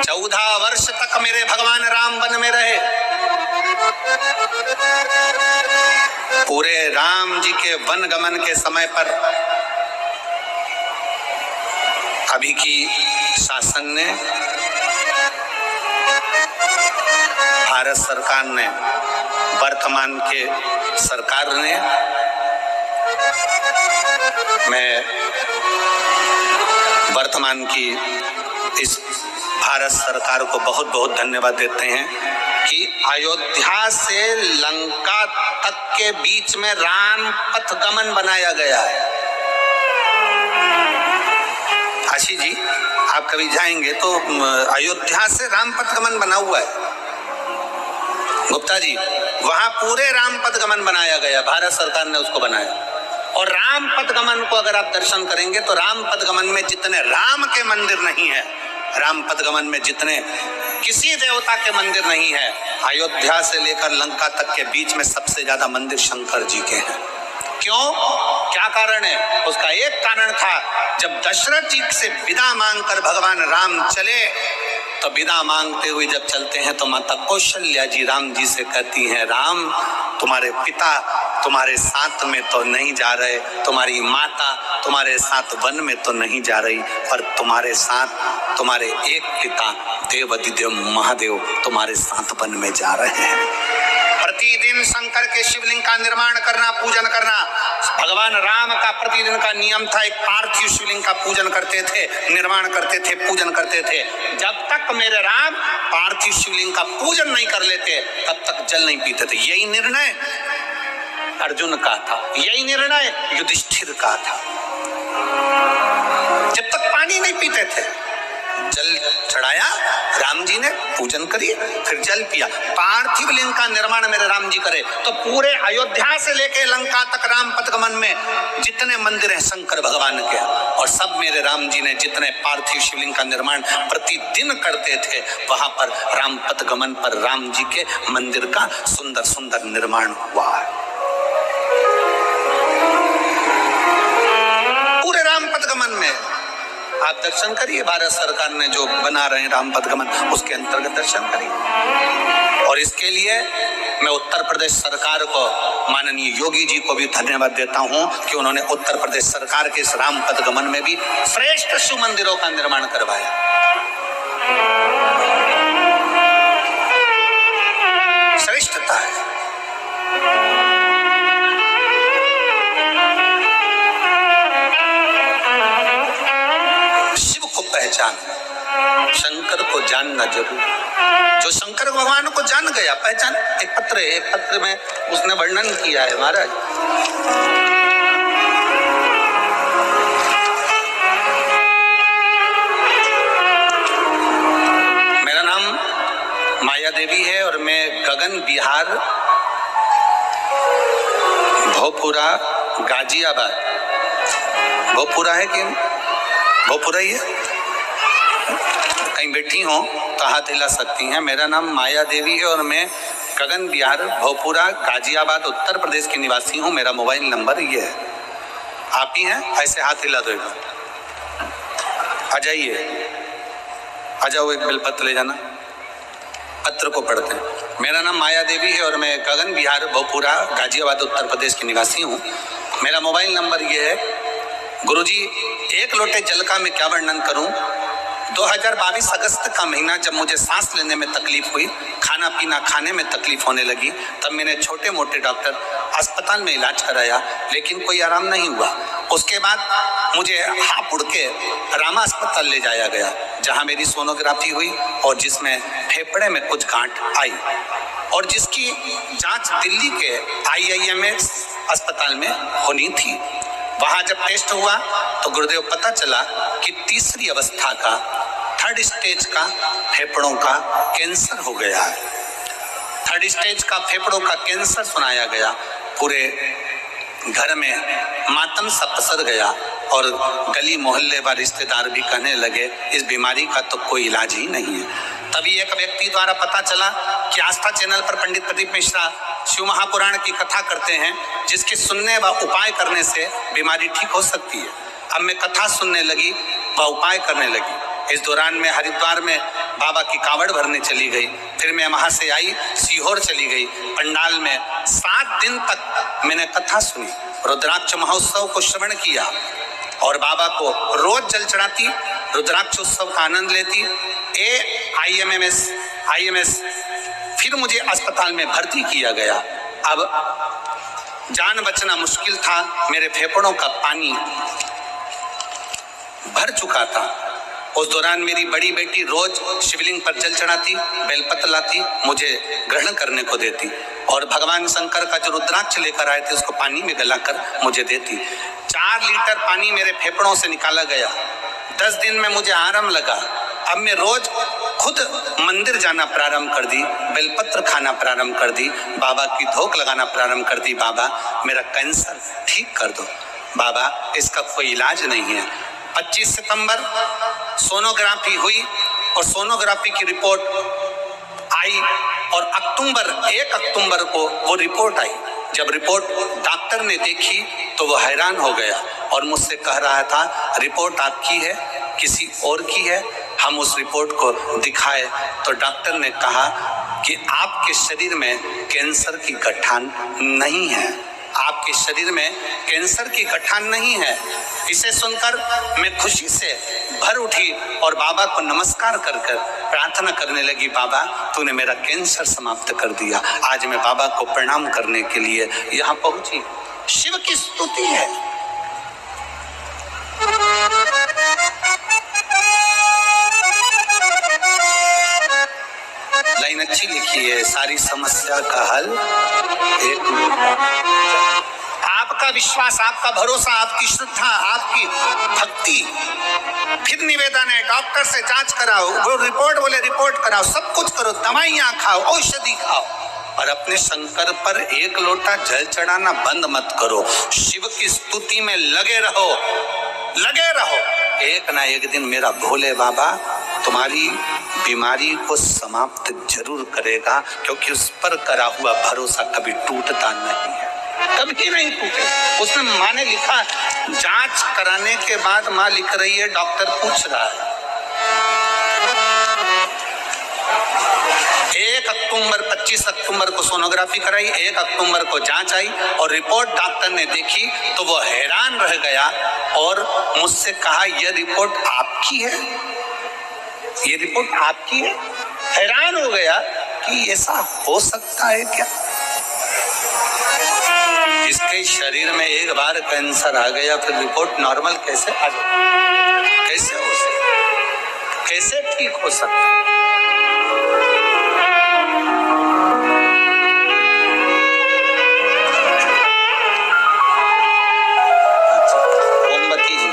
14 वर्ष तक मेरे भगवान राम वन में रहे, पूरे राम जी के वन गमन के समय पर अभी की शासन ने, भारत सरकार ने, वर्तमान के सरकार ने, मैं वर्तमान की इस भारत सरकार को बहुत बहुत धन्यवाद देते हैं कि अयोध्या से लंका तक के बीच में राम पथ गमन बनाया गया है। आशीष जी, आप कभी जाएंगे तो अयोध्या से राम पथ गमन बना हुआ है। गुप्ता जी, वहां पूरे राम पथ गमन बनाया गया, भारत सरकार ने उसको बनाया। और राम पथ गमन को अगर आप दर्शन करेंगे तो राम पथ गमन में जितने राम के मंदिर नहीं है, राम पथ गमन में जितने किसी देवता के मंदिर नहीं है, अयोध्या से लेकर लंका तक के बीच में सबसे ज्यादा मंदिर शंकर जी के हैं। क्यों, क्या कारण है? उसका एक कारण था, जब दशरथ जी से विदा मांगकर भगवान राम चले तो विदा मांगते हुए जब चलते हैं तो माता कौशल्या जी राम जी से कहती हैं, राम तुम्हारे पिता तुम्हारे साथ में तो नहीं जा रहे, तुम्हारी माता तुम्हारे साथ वन में तो नहीं जा रही, पर तुम्हारे साथ तुम्हारे एक पिता देवाधिदेव महादेव तुम्हारे साथ वन में जा रहे हैं। प्रतिदिन शंकर के शिवलिंग का निर्माण करना, पूजन करना भगवान राम का प्रतिदिन का नियम था। एक पार्थिव शिवलिंग का पूजन करते थे, निर्माण करते थे, पूजन करते थे। जब तक मेरे राम पार्थिव शिवलिंग का पूजन नहीं कर लेते तब तक जल नहीं पीते थे। यही निर्णय अर्जुन का था, यही निर्णय युधिष्ठिर का था। जब तक पानी नहीं पीते थे, जल चढ़ाया राम जी ने, पूजन करिए, फिर जल पिया। पार्थिव लिंग का निर्माण मेरे राम जी करे तो पूरे अयोध्या से लेके लंका तक राम पथगमन में जितने मंदिर हैं शंकर भगवान के, और सब मेरे राम जी ने जितने पार्थिव शिवलिंग का निर्माण प्रतिदिन करते थे, वहां पर राम पथगमन पर राम जी के मंदिर का सुंदर सुंदर निर्माण हुआ है। पूरे राम पथगमन में आप दर्शन करिए, भारत सरकार ने जो बना रहे हैं राम पथगमन, उसके अंतर्गत दर्शन करिए। और इसके लिए मैं उत्तर प्रदेश सरकार को, माननीय योगी जी को भी धन्यवाद देता हूं कि उन्होंने उत्तर प्रदेश सरकार के इस राम पथगमन में भी श्रेष्ठ शिव मंदिरों का निर्माण करवाया। श्रेष्ठता है। पहचान, शंकर को जानना जरूर। जो शंकर भगवान को जान गया, पहचान। एक पत्र में उसने वर्णन किया है महाराज, मेरा नाम माया देवी है और मैं गगन बिहार भोपुरा गाजियाबाद, भोपुरा है कि भोपुरा ही है, कहीं बैठी हो तो हाथ हिला सकती हैं। मेरा नाम माया देवी है और मैं गगन बिहार भोपुरा गाजियाबाद उत्तर प्रदेश की निवासी हूँ। मेरा मोबाइल नंबर ये है। आप ही हैं? ऐसे हाथ हिला दो, आ जाइए, आ जाओ, एक बेलपत्र ले जाना, पत्र को पढ़ते हैं। मेरा नाम माया देवी है और मैं गगन बिहार भोपुरा गाजियाबाद उत्तर प्रदेश की निवासी हूँ। मेरा मोबाइल नंबर ये है। गुरुजी, एक लोटे जल का मैं क्या वर्णन करूं। 2022 अगस्त का महीना जब मुझे सांस लेने में तकलीफ हुई, खाना पीना खाने में तकलीफ होने लगी, तब मैंने छोटे मोटे डॉक्टर अस्पताल में इलाज कराया, लेकिन कोई आराम नहीं हुआ। उसके बाद मुझे हापुड़ के रामा अस्पताल ले जाया गया, जहां मेरी सोनोग्राफी हुई और जिसमें फेफड़े में कुछ गांठ आई और जिसकी जांच दिल्ली के IIMS अस्पताल में होनी थी। वहां जब टेस्ट हुआ तो गुरुदेव पता चला कि तीसरी अवस्था का, थर्ड स्टेज का फेफड़ों का कैंसर हो गया है। थर्ड स्टेज का फेफड़ों का कैंसर सुनाया गया। पूरे घर में मातम सा पसर गया और गली मोहल्ले व रिश्तेदार भी कहने लगे इस बीमारी का तो कोई इलाज ही नहीं है। तभी एक व्यक्ति द्वारा पता चला कि आस्था चैनल पर पंडित प्रदीप मिश्रा शिव महापुराण की कथा करते हैं, जिसके सुनने व उपाय करने से बीमारी ठीक हो सकती है। अब मैं कथा सुनने लगी व उपाय करने लगी। इस दौरान मैं हरिद्वार में बाबा की कावड़ भरने चली गई, फिर मैं वहां से आई सीहोर चली गई। पंडाल में 7 दिन तक मैंने कथा सुनी, रुद्राक्ष महोत्सव को श्रवण किया और बाबा को रोज जल चढ़ाती, रुद्राक्ष उत्सव का आनंद लेती। IMS फिर मुझे अस्पताल में भर्ती किया गया। अब जान बचना मुश्किल था, मेरे फेफड़ों का पानी भर चुका था। उस दौरान मेरी बड़ी बेटी रोज शिवलिंग पर जल चढ़ाती, बेलपत्र लाती, मुझे ग्रहण करने को देती और भगवान शंकर का जो रुद्राक्ष लेकर आए थे उसको पानी में गलाकर मुझे देती। 4 लीटर पानी मेरे फेफड़ों से निकाला गया। 10 दिन में मुझे आराम लगा। अब मैं रोज खुद मंदिर जाना प्रारंभ कर दी, बेलपत्र खाना प्रारंभ कर दी, बाबा की धोख लगाना प्रारंभ कर दी। बाबा मेरा कैंसर ठीक कर दो, बाबा इसका कोई इलाज नहीं है। 25 सितंबर सोनोग्राफी हुई और सोनोग्राफी की रिपोर्ट आई और 1 अक्टूबर को वो रिपोर्ट आई। जब रिपोर्ट डॉक्टर ने देखी तो वो हैरान हो गया और मुझसे कह रहा था, रिपोर्ट आपकी है किसी और की है? हम उस रिपोर्ट को दिखाए तो डॉक्टर ने कहा कि आपके शरीर में कैंसर की गठान नहीं है, आपके शरीर में कैंसर की गठान नहीं है। इसे सुनकर मैं खुशी से भर उठी और बाबा को नमस्कार कर कर प्रार्थना करने लगी, बाबा तूने मेरा कैंसर समाप्त कर दिया। आज मैं बाबा को प्रणाम करने के लिए यहाँ पहुंची। शिव की स्तुति है। लाइन अच्छी लिखी है, सारी समस्या का हल एक आपका विश्वास, आपका भरोसा, आपकी श्रद्धा, आपकी भक्ति। फिर निवेदन है, डॉक्टर से जांच कराओ, वो रिपोर्ट बोले रिपोर्ट कराओ, सब कुछ करो, दवाइयां खाओ, औषधि खाओ, और अपने शंकर पर एक लोटा जल चढ़ाना बंद मत करो। शिव की स्तुति में लगे रहो, लगे रहो। एक ना एक दिन मेरा भोले बाबा तुम्हारी बीमारी को समाप्त जरूर करेगा, क्योंकि उस पर करा हुआ भरोसा कभी टूटता नहीं है, कभी नहीं टूटे। उसने माँ ने लिखा, जांच कराने के बाद माँ लिख रही है, डॉक्टर पूछ रहा है 1 अक्टूबर 25 अक्टूबर को सोनोग्राफी कराई, 1 अक्टूबर को जांच आई और रिपोर्ट डॉक्टर ने देखी तो वो हैरान रह गया और मुझसे कहा, यह रिपोर्ट आपकी है, ये रिपोर्ट आपकी है। हैरान हो गया कि ऐसा हो सकता है क्या? जिसके शरीर में एक बार कैंसर आ गया फिर रिपोर्ट नॉर्मल कैसे आ जाए? कैसे हो सकता? कैसे ठीक हो सकता? ओमवती जी,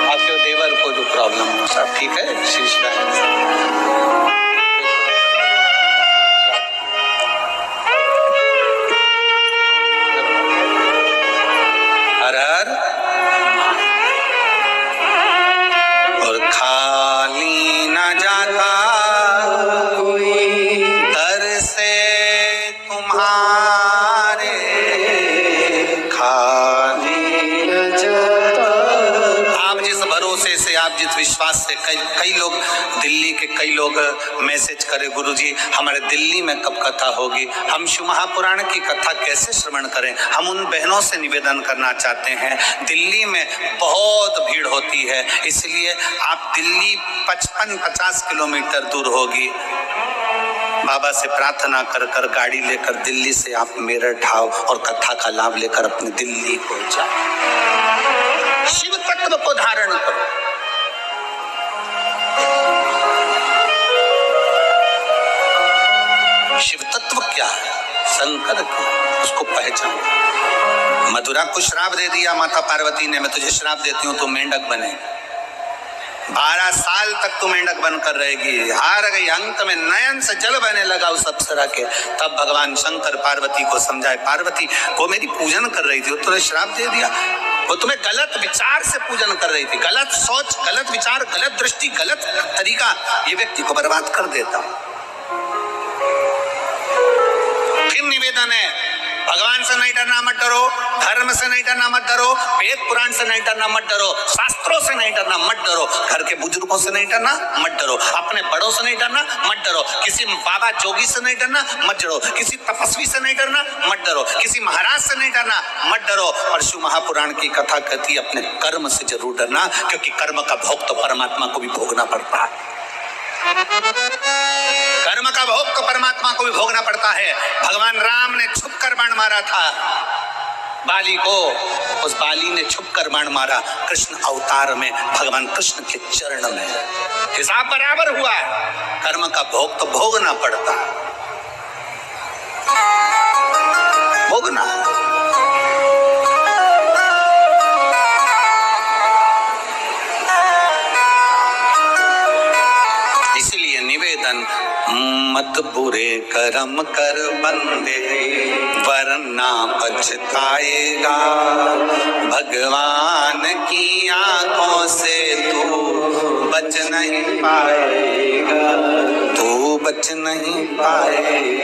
आपके देवर को जो प्रॉब्लम हो, सब ठीक है? शीश और खाली न जाता कोई दर से तुम्हारे, खाली न जाता। आप जिस भरोसे से, आप जिस विश्वास से, कई लोग दिल्ली के कई लोग मैसेज करे, गुरुजी हमारे दिल्ली में कब कथा होगी, हम शिव महापुराण की कथा कैसे श्रवण करें? हम उन बहनों से निवेदन करना चाहते हैं, दिल्ली में बहुत भीड़ होती है, इसलिए आप दिल्ली 55-50 किलोमीटर दूर होगी, बाबा से प्रार्थना कर कर गाड़ी लेकर दिल्ली से आप मेरठ आओ और कथा का लाभ लेकर अपने दिल्ली को जाओ। शिव तत्व को धारण करो। शिव तत्व क्या है? शंकर क्या, उसको पहचान। मथुरा को श्राप दे दिया माता पार्वती ने, मैं तुझे श्राप देती हूँ तो मेंढक बने, 12 साल तक तू मेंढक बनकर रहेगी। हार गई, अंत में नयन से जल बहने लगा उस अप्सरा के। तब भगवान शंकर पार्वती को समझाए, पार्वती वो मेरी पूजन कर रही थी, वो तुझे श्राप दे दिया, वो तुम्हें गलत विचार से पूजन कर रही थी, गलत सोच, गलत विचार, गलत दृष्टि, गलत तरीका, ये व्यक्ति को बर्बाद कर देता। फिर निवेदन है, भगवान से नहीं डरना मत डरो, धर्म से नहीं डरना मत डरो, वेद पुराण से नहीं डरना मत डरो, शास्त्रों से नहीं डरना मत डरो, घर के बुजुर्गों से नहीं डरना मत डरो, अपने बड़ों से नहीं डरना मत डरो, किसी बाबा जोगी से नहीं डरना मत डरो, किसी तपस्वी से नहीं डरना मत डरो, किसी महाराज से नहीं डरना मत डरो। और शिव महापुराण की कथा कहती है, अपने कर्म से जरूर डरना, क्योंकि कर्म का भोग तो परमात्मा को भी भोगना पड़ता है। कर्म का भोग तो परमात्मा को भी भोगना पड़ता है। भगवान राम ने छुपकर बाण मारा था बाली को, उस बाली ने छुपकर बाण मारा कृष्ण अवतार में, भगवान कृष्ण के चरण में, हिसाब बराबर हुआ। कर्म का भोग तो भोगना पड़ता है, भोगना। इसलिए निवेदन, मत बुरे कर्म कर बंदे वरना पछताएगा, भगवान की आंखों से तू बच नहीं पाएगा, तू बच नहीं पाएगा।